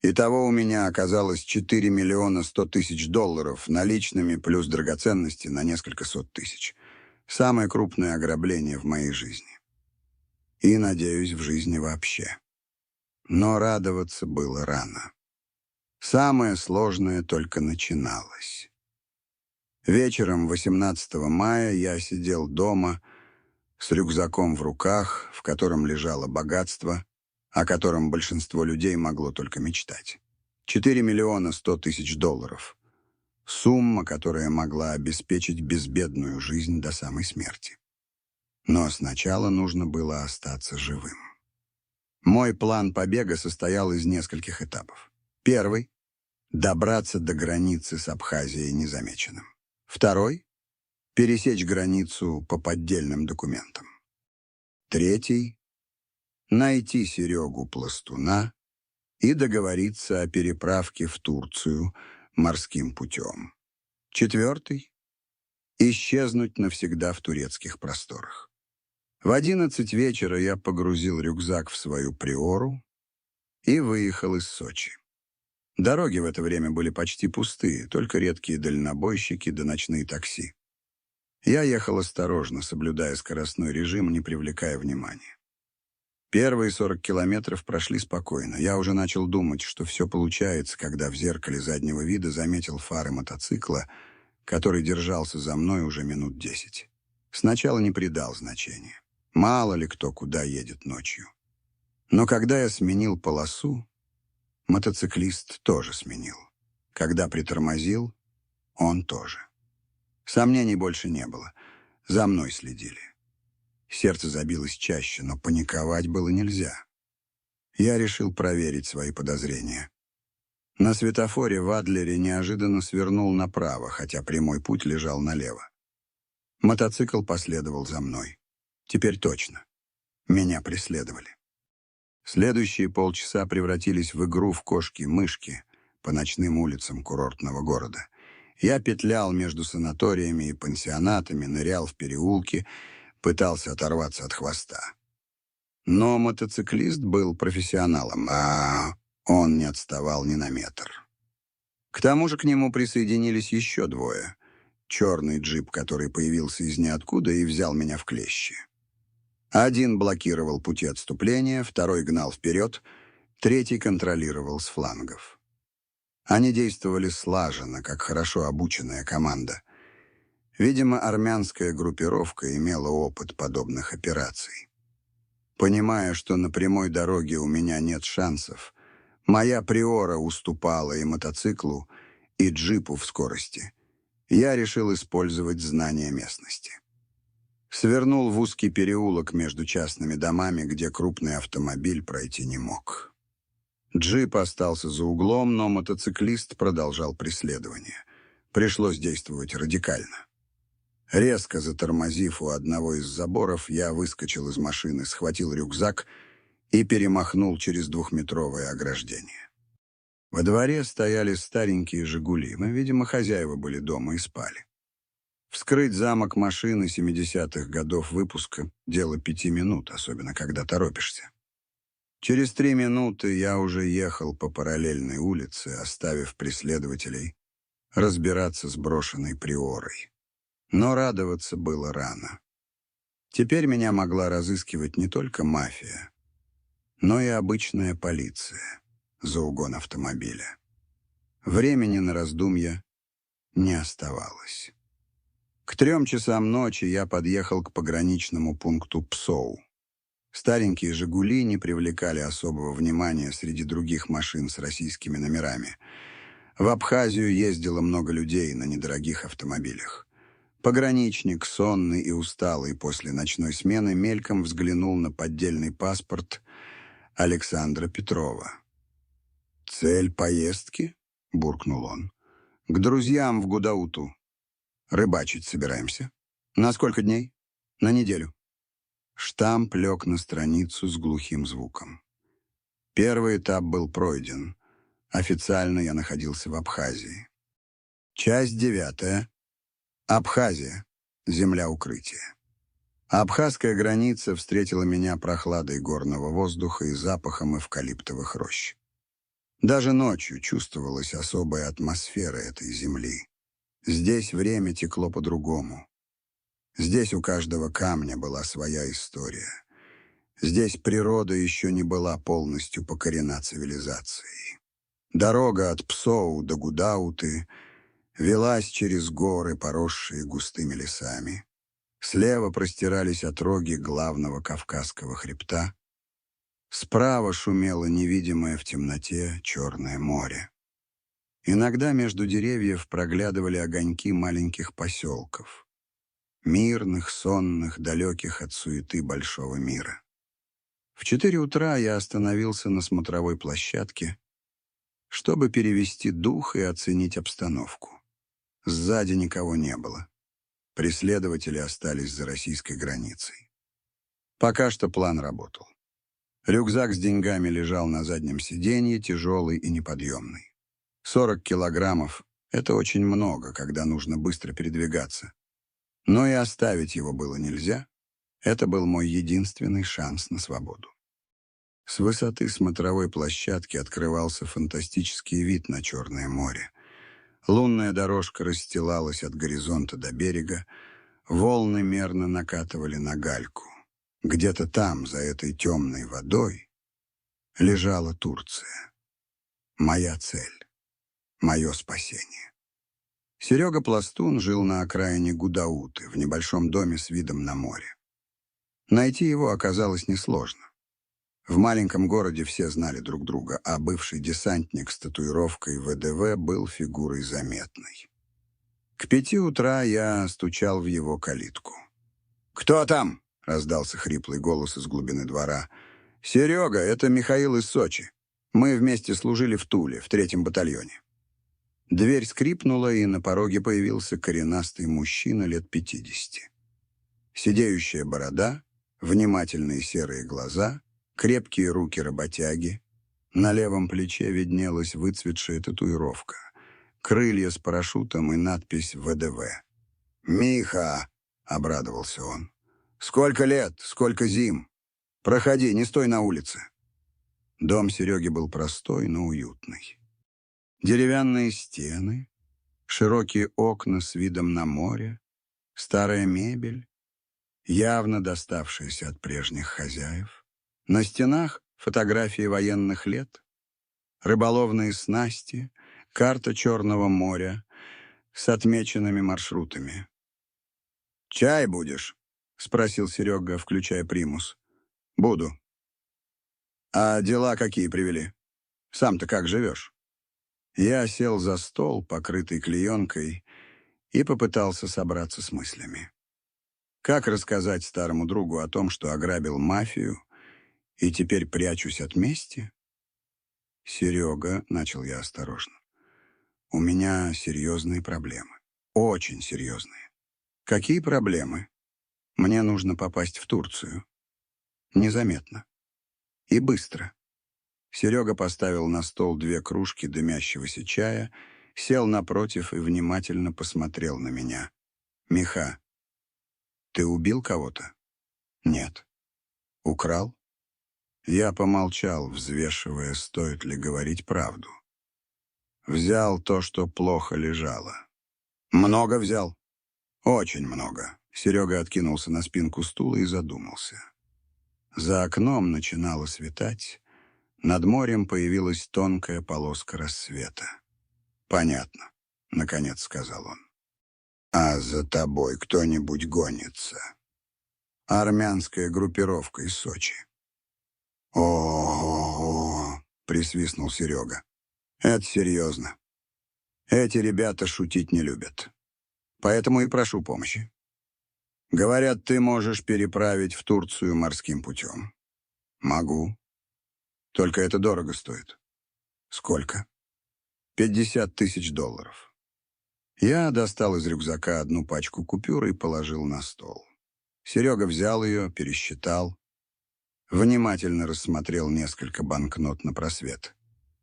Speaker 1: Итого у меня оказалось 4 100 000 долларов наличными плюс драгоценности на несколько сот тысяч. Самое крупное ограбление в моей жизни. И, надеюсь, в жизни вообще. Но радоваться было рано. Самое сложное только начиналось. Вечером 18 мая я сидел дома с рюкзаком в руках, в котором лежало богатство, о котором большинство людей могло только мечтать. 4 100 000 долларов. Сумма, которая могла обеспечить безбедную жизнь до самой смерти. Но сначала нужно было остаться живым. Мой план побега состоял из нескольких этапов. Первый — добраться до границы с Абхазией незамеченным. Второй — пересечь границу по поддельным документам. Третий — найти Серегу Пластуна и договориться о переправке в Турцию морским путем. Четвертый — исчезнуть навсегда в турецких просторах. В 11 вечера я погрузил рюкзак в свою приору и выехал из Сочи. Дороги в это время были почти пустые, только редкие дальнобойщики да ночные такси. Я ехал осторожно, соблюдая скоростной режим, не привлекая внимания. Первые 40 километров прошли спокойно. Я уже начал думать, что все получается, когда в зеркале заднего вида заметил фары мотоцикла, который держался за мной уже минут 10. Сначала не придал значения. Мало ли кто куда едет ночью. Но когда я сменил полосу, мотоциклист тоже сменил. Когда притормозил, он тоже. Сомнений больше не было. За мной следили. Сердце забилось чаще, но паниковать было нельзя. Я решил проверить свои подозрения. На светофоре в Адлере неожиданно свернул направо, хотя прямой путь лежал налево. Мотоцикл последовал за мной. Теперь точно. Меня преследовали. Следующие полчаса превратились в игру в кошки-мышки по ночным улицам курортного города. Я петлял между санаториями и пансионатами, нырял в переулки, пытался оторваться от хвоста. Но мотоциклист был профессионалом, а он не отставал ни на метр. К тому же к нему присоединились еще двое. Черный джип, который появился из ниоткуда и взял меня в клещи. Один блокировал пути отступления, второй гнал вперед, третий контролировал с флангов. Они действовали слаженно, как хорошо обученная команда. Видимо, армянская группировка имела опыт подобных операций. Понимая, что на прямой дороге у меня нет шансов, моя приора уступала и мотоциклу, и джипу в скорости, я решил использовать знания местности. Свернул в узкий переулок между частными домами, где крупный автомобиль пройти не мог. Джип остался за углом, но мотоциклист продолжал преследование. Пришлось действовать радикально. Резко затормозив у одного из заборов, я выскочил из машины, схватил рюкзак и перемахнул через 2-метровое ограждение. Во дворе стояли старенькие «Жигули». Видимо, хозяева были дома и спали. Вскрыть замок машины 70-х годов выпуска — дело 5 минут, особенно когда торопишься. Через 3 минуты я уже ехал по параллельной улице, оставив преследователей разбираться с брошенной приорой. Но радоваться было рано. Теперь меня могла разыскивать не только мафия, но и обычная полиция за угон автомобиля. Времени на раздумья не оставалось. К 3 часам ночи я подъехал к пограничному пункту Псоу. Старенькие «Жигули» не привлекали особого внимания среди других машин с российскими номерами. В Абхазию ездило много людей на недорогих автомобилях. Пограничник, сонный и усталый после ночной смены, мельком взглянул на поддельный паспорт Александра Петрова. «Цель поездки?» — буркнул он. «К друзьям в Гудауту. Рыбачить собираемся. На сколько дней? На неделю». Штамп лег на страницу с глухим звуком. Первый этап был пройден. Официально я находился в Абхазии. Часть 9. Абхазия. Земля укрытия. Абхазская граница встретила меня прохладой горного воздуха и запахом эвкалиптовых рощ. Даже ночью чувствовалась особая атмосфера этой земли. Здесь время текло по-другому. Здесь у каждого камня была своя история. Здесь природа еще не была полностью покорена цивилизацией. Дорога от Псоу до Гудауты велась через горы, поросшие густыми лесами. Слева простирались отроги главного Кавказского хребта. Справа шумело невидимое в темноте Черное море. Иногда между деревьев проглядывали огоньки маленьких поселков. Мирных, сонных, далеких от суеты большого мира. В 4 утра я остановился на смотровой площадке, чтобы перевести дух и оценить обстановку. Сзади никого не было. Преследователи остались за российской границей. Пока что план работал. Рюкзак с деньгами лежал на заднем сиденье, тяжелый и неподъемный. 40 килограммов — это очень много, когда нужно быстро передвигаться. Но и оставить его было нельзя. Это был мой единственный шанс на свободу. С высоты смотровой площадки открывался фантастический вид на Черное море. Лунная дорожка расстилалась от горизонта до берега, волны мерно накатывали на гальку. Где-то там, за этой темной водой, лежала Турция. Моя цель, мое спасение. Серега Пластун жил на окраине Гудауты, в небольшом доме с видом на море. Найти его оказалось несложно. В маленьком городе все знали друг друга, а бывший десантник с татуировкой ВДВ был фигурой заметной. К 5 утра я стучал в его калитку. «Кто там?» — раздался хриплый голос из глубины двора. «Серега, это Михаил из Сочи. Мы вместе служили в Туле, в 3-м батальоне». Дверь скрипнула, и на пороге появился коренастый мужчина лет 50. Сидеющая борода, внимательные серые глаза, крепкие руки работяги. На левом плече виднелась выцветшая татуировка, крылья с парашютом и надпись «ВДВ». «Миха!» — обрадовался он. «Сколько лет, сколько зим! Проходи, не стой на улице!» Дом Сереги был простой, но уютный. Деревянные стены, широкие окна с видом на море, старая мебель, явно доставшаяся от прежних хозяев. На стенах фотографии военных лет, рыболовные снасти, карта Черного моря с отмеченными маршрутами. «Чай будешь?» — спросил Серега, включая примус. «Буду». «А дела какие привели? Сам-то как живешь?» Я сел за стол, покрытый клеенкой, и попытался собраться с мыслями. Как рассказать старому другу о том, что ограбил мафию и теперь прячусь от мести? «Серега», — начал я осторожно, — «у меня серьезные проблемы. Очень серьезные». «Какие проблемы?» «Мне нужно попасть в Турцию. Незаметно. И быстро». Серега поставил на стол 2 кружки дымящегося чая, сел напротив и внимательно посмотрел на меня. «Миха, ты убил кого-то?» «Нет». «Украл?» Я помолчал, взвешивая, стоит ли говорить правду. «Взял то, что плохо лежало». «Много взял?» «Очень много». Серега откинулся на спинку стула и задумался. За окном начинало светать. Над морем появилась тонкая полоска рассвета. «Понятно», — наконец сказал он. «А за тобой кто-нибудь гонится?» «Армянская группировка из Сочи». «О-о-о!» — присвистнул Серега. «Это серьезно. Эти ребята шутить не любят. Поэтому и прошу помощи. Говорят, ты можешь переправить в Турцию морским путем». «Могу. Только это дорого стоит». «Сколько?» $50 000. Я достал из рюкзака 1 пачку купюр и положил на стол. Серега взял ее, пересчитал. Внимательно рассмотрел несколько банкнот на просвет.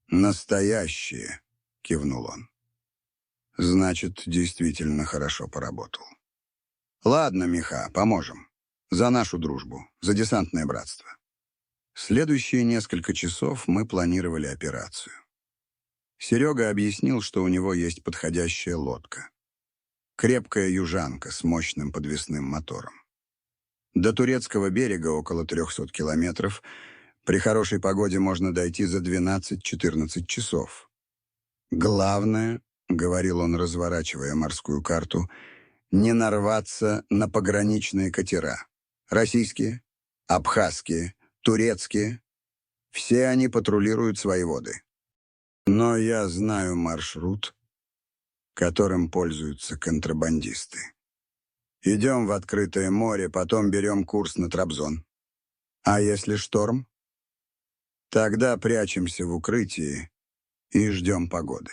Speaker 1: «Настоящие», — кивнул он. «Значит, действительно хорошо поработал». «Ладно, Миха, поможем. За нашу дружбу, за десантное братство». Следующие несколько часов мы планировали операцию. Серега объяснил, что у него есть подходящая лодка. Крепкая южанка с мощным подвесным мотором. До турецкого берега около 300 километров. При хорошей погоде можно дойти за 12-14 часов. «Главное, — говорил он, разворачивая морскую карту, — не нарваться на пограничные катера. Российские, абхазские, турецкие. Все они патрулируют свои воды. Но я знаю маршрут, которым пользуются контрабандисты. Идем в открытое море, потом берем курс на Трабзон. А если шторм? Тогда прячемся в укрытии и ждем погоды.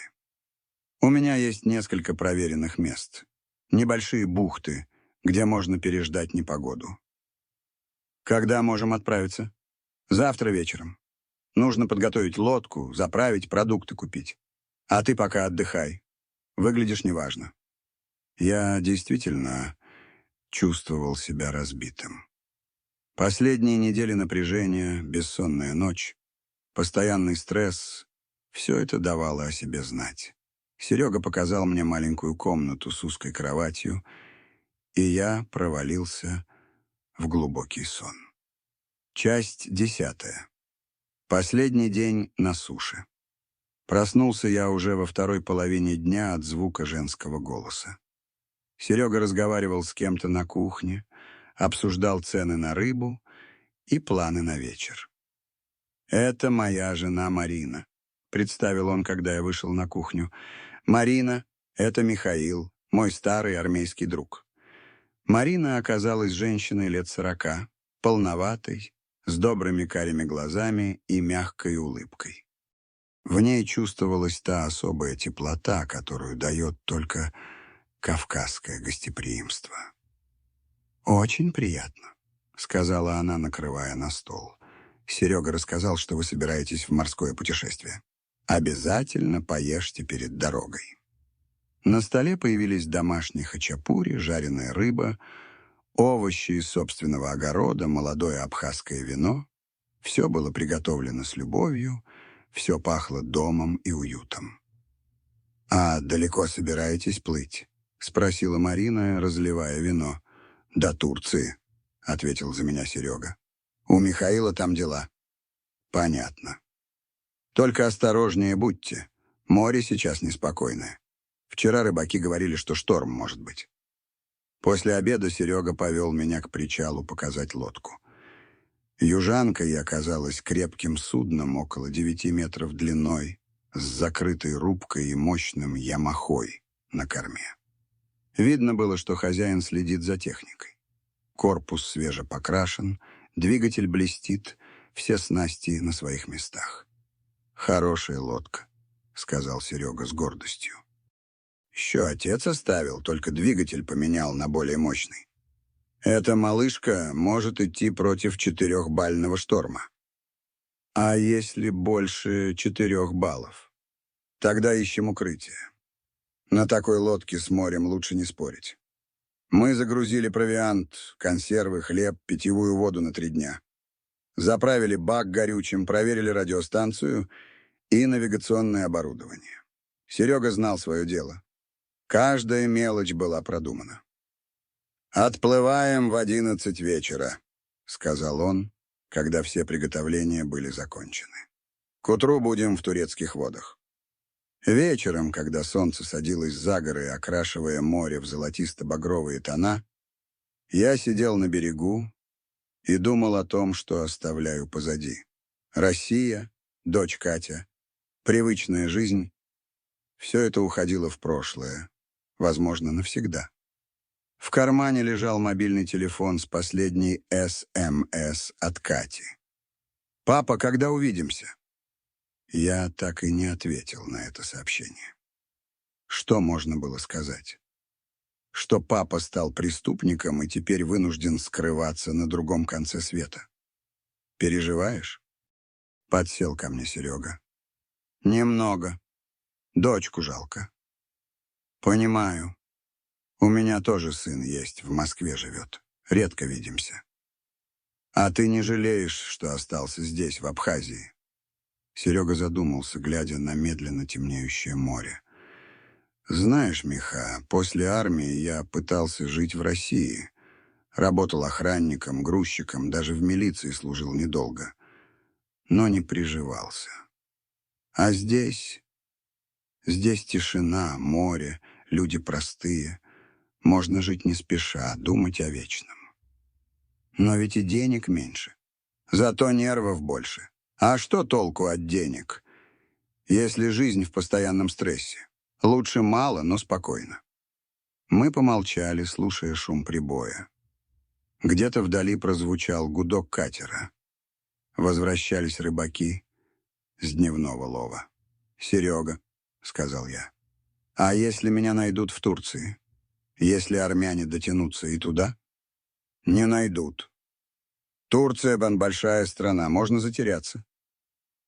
Speaker 1: У меня есть несколько проверенных мест. Небольшие бухты, где можно переждать непогоду. Когда можем отправиться? Завтра вечером. Нужно подготовить лодку, заправить, продукты купить. А ты пока отдыхай. Выглядишь неважно. Я действительно чувствовал себя разбитым. Последние недели напряжения, бессонная ночь, постоянный стресс — все это давало о себе знать. Серега показал мне маленькую комнату с узкой кроватью, и я провалился в глубокий сон. Часть 10. Последний день на суше. Проснулся я уже во второй половине дня от звука женского голоса. Серега разговаривал с кем-то на кухне, обсуждал цены на рыбу и планы на вечер. «Это моя жена Марина», — представил он, когда я вышел на кухню. «Марина — это Михаил, мой старый армейский друг». Марина оказалась женщиной лет 40, полноватой, с добрыми карими глазами и мягкой улыбкой. В ней чувствовалась та особая теплота, которую дает только кавказское гостеприимство. «Очень приятно», — сказала она, накрывая на стол. «Серега рассказал, что вы собираетесь в морское путешествие. Обязательно поешьте перед дорогой». На столе появились домашний хачапури, жареная рыба, овощи из собственного огорода, молодое абхазское вино. Все было приготовлено с любовью, все пахло домом и уютом. «А далеко собираетесь плыть?» — спросила Марина, разливая вино. «До Турции», — ответил за меня Серега. «У Михаила там дела». «Понятно. Только осторожнее будьте. Море сейчас неспокойное. Вчера рыбаки говорили, что шторм может быть». После обеда Серега повел меня к причалу показать лодку. Южанкой оказалась крепким судном около 9 метров длиной, с закрытой рубкой и мощным ямахой на корме. Видно было, что хозяин следит за техникой. Корпус свежепокрашен, двигатель блестит, все снасти на своих местах. «Хорошая лодка», — сказал Серега с гордостью. «Еще отец оставил, только двигатель поменял на более мощный. Эта малышка может идти против 4-бального шторма. А если больше 4 баллов? Тогда ищем укрытие. На такой лодке с морем лучше не спорить. Мы загрузили провиант, консервы, хлеб, питьевую воду на 3 дня. Заправили бак горючим, проверили радиостанцию и навигационное оборудование. Серега знал свое дело. Каждая мелочь была продумана. «Отплываем в 11 вечера», — сказал он, когда все приготовления были закончены. «К утру будем в турецких водах». Вечером, когда солнце садилось за горы, окрашивая море в золотисто-багровые тона, я сидел на берегу и думал о том, что оставляю позади. Россия, дочь Катя, привычная жизнь — все это уходило в прошлое, возможно, навсегда. В кармане лежал мобильный телефон с последней СМС от Кати. «Папа, когда увидимся?» Я так и не ответил на это сообщение. Что можно было сказать? Что папа стал преступником и теперь вынужден скрываться на другом конце света. «Переживаешь?» Подсел ко мне Серега. «Немного. Дочку жалко». «Понимаю. У меня тоже сын есть, в Москве живет. Редко видимся. А ты не жалеешь, что остался здесь, в Абхазии?» Серега задумался, глядя на медленно темнеющее море. «Знаешь, Миха, после армии я пытался жить в России. Работал охранником, грузчиком, даже в милиции служил недолго. Но не приживался. А здесь тишина, море, люди простые. Можно жить не спеша, думать о вечном. Но ведь и денег меньше. Зато нервов больше. А что толку от денег, если жизнь в постоянном стрессе? Лучше мало, но спокойно». Мы помолчали, слушая шум прибоя. Где-то вдали прозвучал гудок катера. Возвращались рыбаки с дневного лова. «Серега», — сказал я, — «а если меня найдут в Турции? Если армяне дотянутся и туда?» «Не найдут. Турция, большая страна, можно затеряться.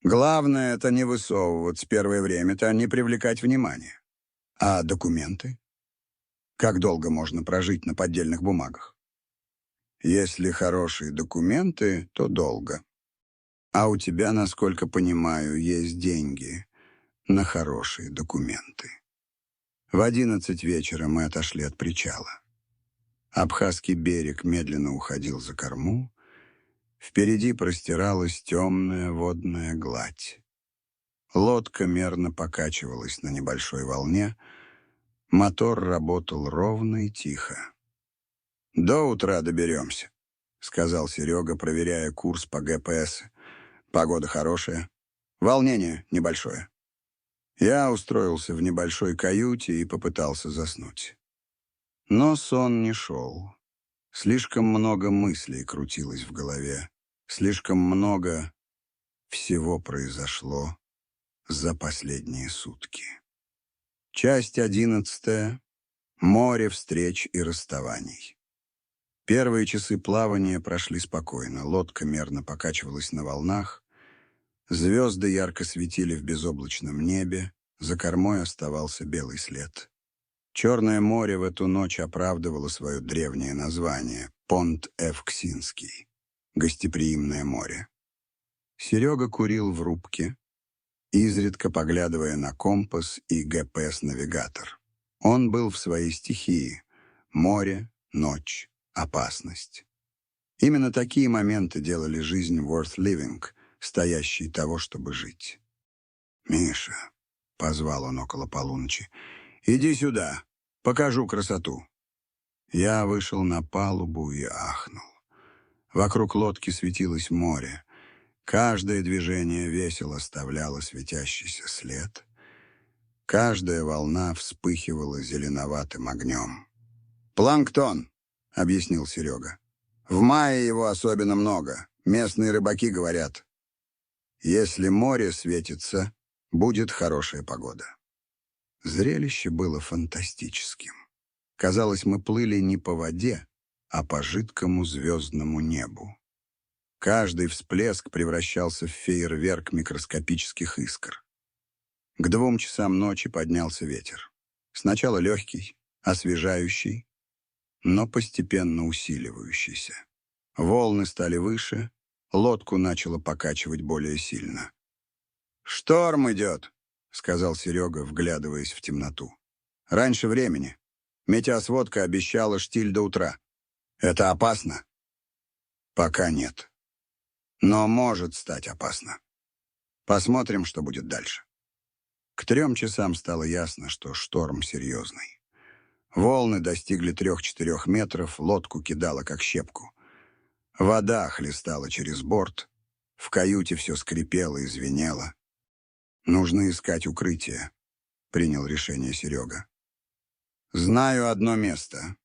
Speaker 1: Главное — это не высовываться первое время-то, не привлекать внимания. А документы? Как долго можно прожить на поддельных бумагах? Если хорошие документы, то долго. А у тебя, насколько понимаю, есть деньги на хорошие документы». В 11 вечера мы отошли от причала. Абхазский берег медленно уходил за корму. Впереди простиралась темная водная гладь. Лодка мерно покачивалась на небольшой волне. Мотор работал ровно и тихо. «До утра доберемся», — сказал Серега, проверяя курс по ГПС. «Погода хорошая. Волнение небольшое». Я устроился в небольшой каюте и попытался заснуть. Но сон не шел. Слишком много мыслей крутилось в голове. Слишком много всего произошло за последние сутки. Часть 11. Море встреч и расставаний. Первые часы плавания прошли спокойно. Лодка мерно покачивалась на волнах. Звезды ярко светили в безоблачном небе. За кормой оставался белый след. Черное море в эту ночь оправдывало свое древнее название — Понт-Евксинский, гостеприимное море. Серега курил в рубке, изредка поглядывая на компас и ГПС-навигатор. Он был в своей стихии — море, ночь, опасность. Именно такие моменты делали жизнь worth living, стоящей того, чтобы жить. «Миша», — позвал он около полуночи, — «иди сюда, покажу красоту». Я вышел на палубу и ахнул. Вокруг лодки светилось море. Каждое движение весело оставляло светящийся след. Каждая волна вспыхивала зеленоватым огнем. «Планктон», — объяснил Серега. «В мае его особенно много. Местные рыбаки говорят, если море светится, будет хорошая погода». Зрелище было фантастическим. Казалось, мы плыли не по воде, а по жидкому звездному небу. Каждый всплеск превращался в фейерверк микроскопических искр. К 2 часам ночи поднялся ветер. Сначала легкий, освежающий, но постепенно усиливающийся. Волны стали выше, лодку начало покачивать более сильно. «Шторм идет», — сказал Серега, вглядываясь в темноту. «Раньше времени. Метеосводка обещала штиль до утра. Это опасно?» «Пока нет. Но может стать опасно. Посмотрим, что будет дальше». К 3 часам стало ясно, что шторм серьезный. Волны достигли 3-4 метров, лодку кидало как щепку. Вода хлестала через борт, в каюте все скрипело и звенело. «Нужно искать укрытие», — принял решение Серега. «Знаю одно место.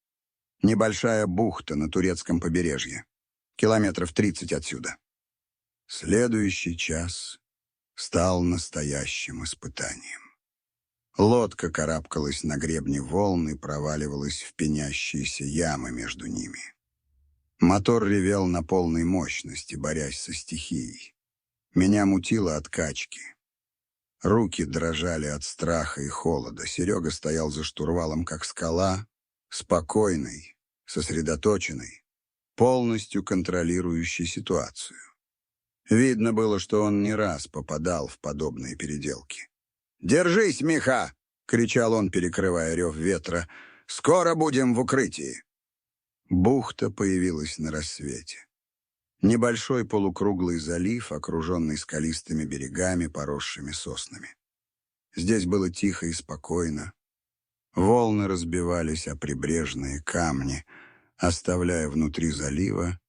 Speaker 1: Небольшая бухта на турецком побережье. Километров 30 отсюда». Следующий час стал настоящим испытанием. Лодка карабкалась на гребне волн и проваливалась в пенящиеся ямы между ними. Мотор ревел на полной мощности, борясь со стихией. Меня мутило от качки. Руки дрожали от страха и холода. Серега стоял за штурвалом, как скала, спокойный, сосредоточенный, полностью контролирующий ситуацию. Видно было, что он не раз попадал в подобные переделки. «Держись, Миха!» — кричал он, перекрывая рев ветра. «Скоро будем в укрытии!» Бухта появилась на рассвете. Небольшой полукруглый залив, окруженный скалистыми берегами, поросшими соснами. Здесь было тихо и спокойно. Волны разбивались о прибрежные камни, оставляя внутри залива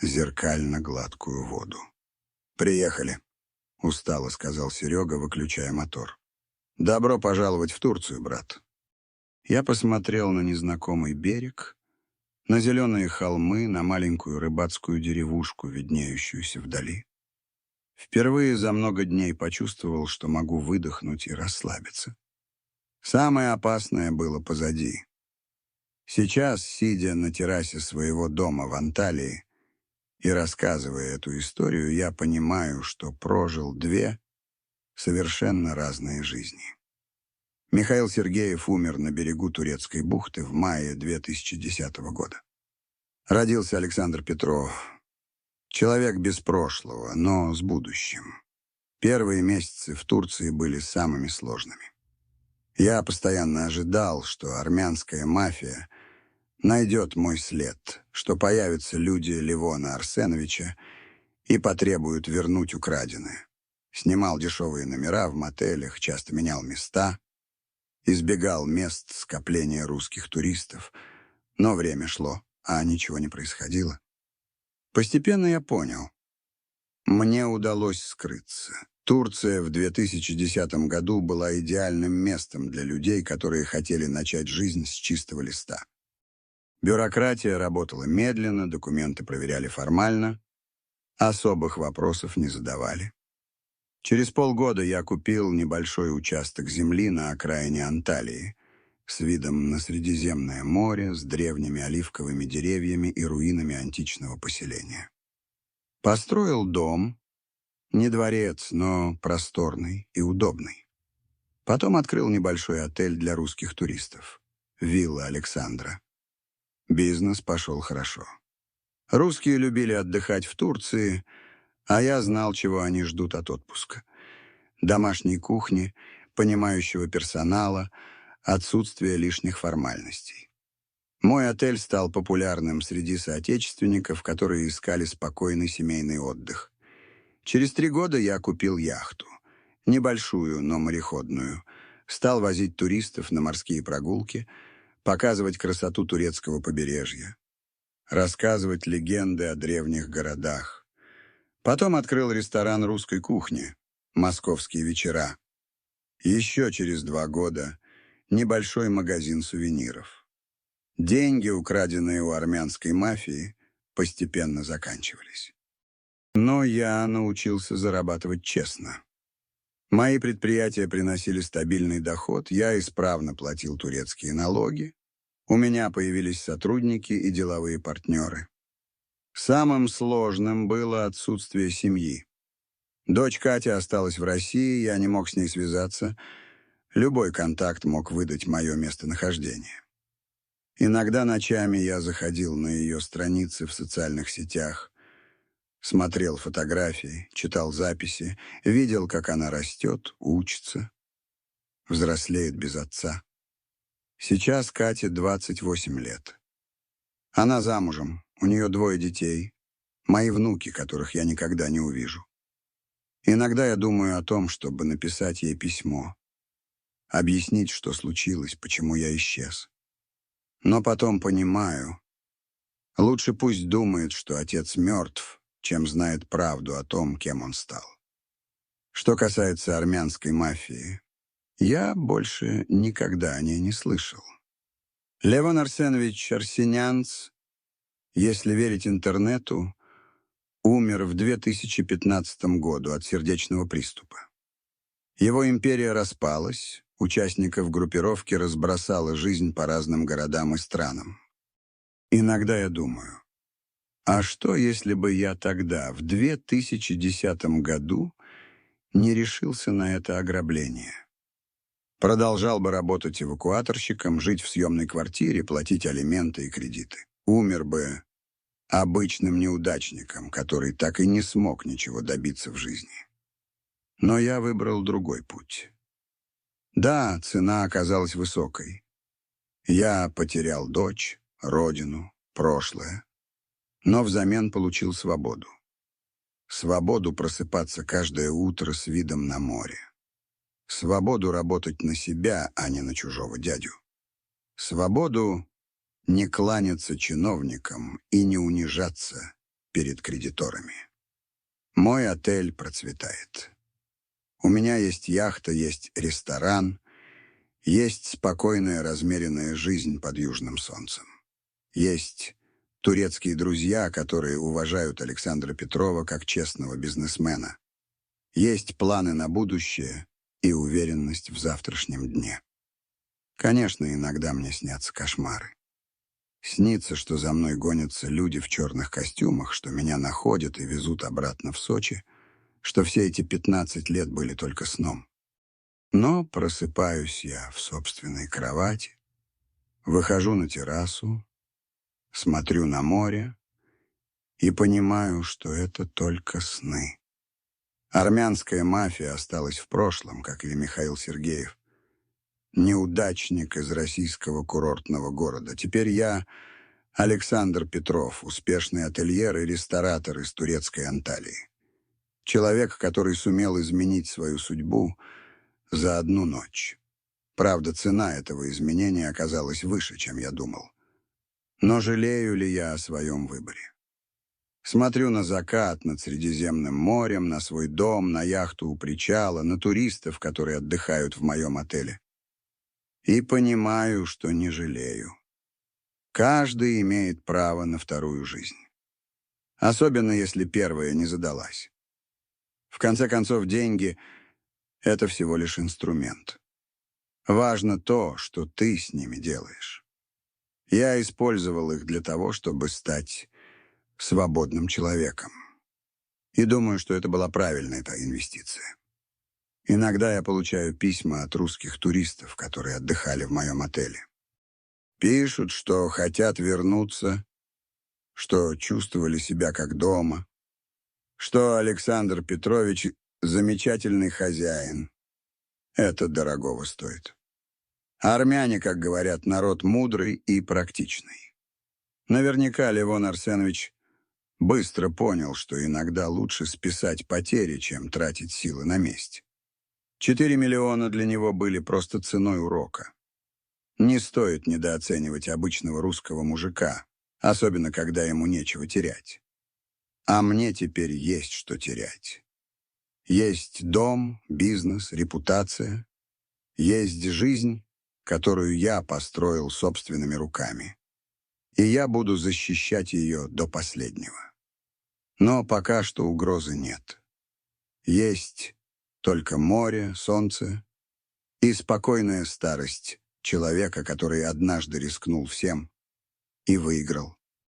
Speaker 1: зеркально-гладкую воду. «Приехали», — устало сказал Серега, выключая мотор. «Добро пожаловать в Турцию, брат». Я посмотрел на незнакомый берег, на зеленые холмы, на маленькую рыбацкую деревушку, виднеющуюся вдали. Впервые за много дней почувствовал, что могу выдохнуть и расслабиться. Самое опасное было позади. Сейчас, сидя на террасе своего дома в Анталии и рассказывая эту историю, я понимаю, что прожил две совершенно разные жизни. Михаил Сергеев умер на берегу Турецкой бухты в мае 2010 года. Родился Александр Петров. Человек без прошлого, но с будущим. Первые месяцы в Турции были самыми сложными. Я постоянно ожидал, что армянская мафия найдет мой след, что появятся люди Левона Арсеновича и потребуют вернуть украденное. Снимал дешевые номера в мотелях, часто менял места, избегал мест скопления русских туристов, но время шло, а ничего не происходило. Постепенно я понял. Мне удалось скрыться. Турция в 2010 году была идеальным местом для людей, которые хотели начать жизнь с чистого листа. Бюрократия работала медленно, документы проверяли формально, особых вопросов не задавали. Через полгода я купил небольшой участок земли на окраине Анталии с видом на Средиземное море, с древними оливковыми деревьями и руинами античного поселения. Построил дом, не дворец, но просторный и удобный. Потом открыл небольшой отель для русских туристов — «Вилла Александра». Бизнес пошел хорошо. Русские любили отдыхать в Турции, а я знал, чего они ждут от отпуска. Домашней кухни, понимающего персонала, отсутствие лишних формальностей. Мой отель стал популярным среди соотечественников, которые искали спокойный семейный отдых. Через 3 года я купил яхту. Небольшую, но мореходную. Стал возить туристов на морские прогулки, показывать красоту турецкого побережья, рассказывать легенды о древних городах. Потом открыл ресторан русской кухни «Московские вечера». Еще через 2 года небольшой магазин сувениров. Деньги, украденные у армянской мафии, постепенно заканчивались. Но я научился зарабатывать честно. Мои предприятия приносили стабильный доход, я исправно платил турецкие налоги, у меня появились сотрудники и деловые партнеры. Самым сложным было отсутствие семьи. Дочь Катя осталась в России, я не мог с ней связаться. Любой контакт мог выдать мое местонахождение. Иногда ночами я заходил на ее страницы в социальных сетях, смотрел фотографии, читал записи, видел, как она растет, учится, взрослеет без отца. Сейчас Кате 28 лет. Она замужем, у нее 2 детей, мои внуки, которых я никогда не увижу. Иногда я думаю о том, чтобы написать ей письмо, объяснить, что случилось, почему я исчез. Но потом понимаю, лучше пусть думает, что отец мертв, чем знает правду о том, кем он стал. Что касается армянской мафии, я больше никогда о ней не слышал. Левон Арсенович Арсенянц, если верить интернету, умер в 2015 году от сердечного приступа. Его империя распалась, участников группировки разбросала жизнь по разным городам и странам. Иногда я думаю, а что, если бы я тогда, в 2010 году, не решился на это ограбление? Продолжал бы работать эвакуаторщиком, жить в съемной квартире, платить алименты и кредиты. Умер бы обычным неудачником, который так и не смог ничего добиться в жизни. Но я выбрал другой путь. Да, цена оказалась высокой. Я потерял дочь, родину, прошлое, но взамен получил свободу. Свободу просыпаться каждое утро с видом на море. Свободу работать на себя, а не на чужого дядю. Свободу не кланяться чиновникам и не унижаться перед кредиторами. Мой отель процветает. У меня есть яхта, есть ресторан, есть спокойная размеренная жизнь под южным солнцем. Есть турецкие друзья, которые уважают Александра Петрова как честного бизнесмена. Есть планы на будущее и уверенность в завтрашнем дне. Конечно, иногда мне снятся кошмары. Снится, что за мной гонятся люди в черных костюмах, что меня находят и везут обратно в Сочи, что все эти 15 лет были только сном. Но просыпаюсь я в собственной кровати, выхожу на террасу, смотрю на море и понимаю, что это только сны. Армянская мафия осталась в прошлом, как и Михаил Сергеев. Неудачник из российского курортного города. Теперь я Александр Петров, успешный ательер и ресторатор из турецкой Анталии. Человек, который сумел изменить свою судьбу за одну ночь. Правда, цена этого изменения оказалась выше, чем я думал. Но жалею ли я о своем выборе? Смотрю на закат над Средиземным морем, на свой дом, на яхту у причала, на туристов, которые отдыхают в моем отеле. И понимаю, что не жалею. Каждый имеет право на вторую жизнь. Особенно, если первая не задалась. В конце концов, деньги — это всего лишь инструмент. Важно то, что ты с ними делаешь. Я использовал их для того, чтобы стать свободным человеком. И думаю, что это была правильная та инвестиция. Иногда я получаю письма от русских туристов, которые отдыхали в моем отеле. Пишут, что хотят вернуться, что чувствовали себя как дома, что Александр Петрович замечательный хозяин. Это дорогого стоит. Армяне, как говорят, народ мудрый и практичный. Наверняка Левон Арсенович быстро понял, что иногда лучше списать потери, чем тратить силы на месть. 4 миллиона для него были просто ценой урока. Не стоит недооценивать обычного русского мужика, особенно когда ему нечего терять. А мне теперь есть что терять. Есть дом, бизнес, репутация. Есть жизнь, которую я построил собственными руками. И я буду защищать ее до последнего. Но пока что угрозы нет. Есть только море, солнце и спокойная старость человека, который однажды рискнул всем и выиграл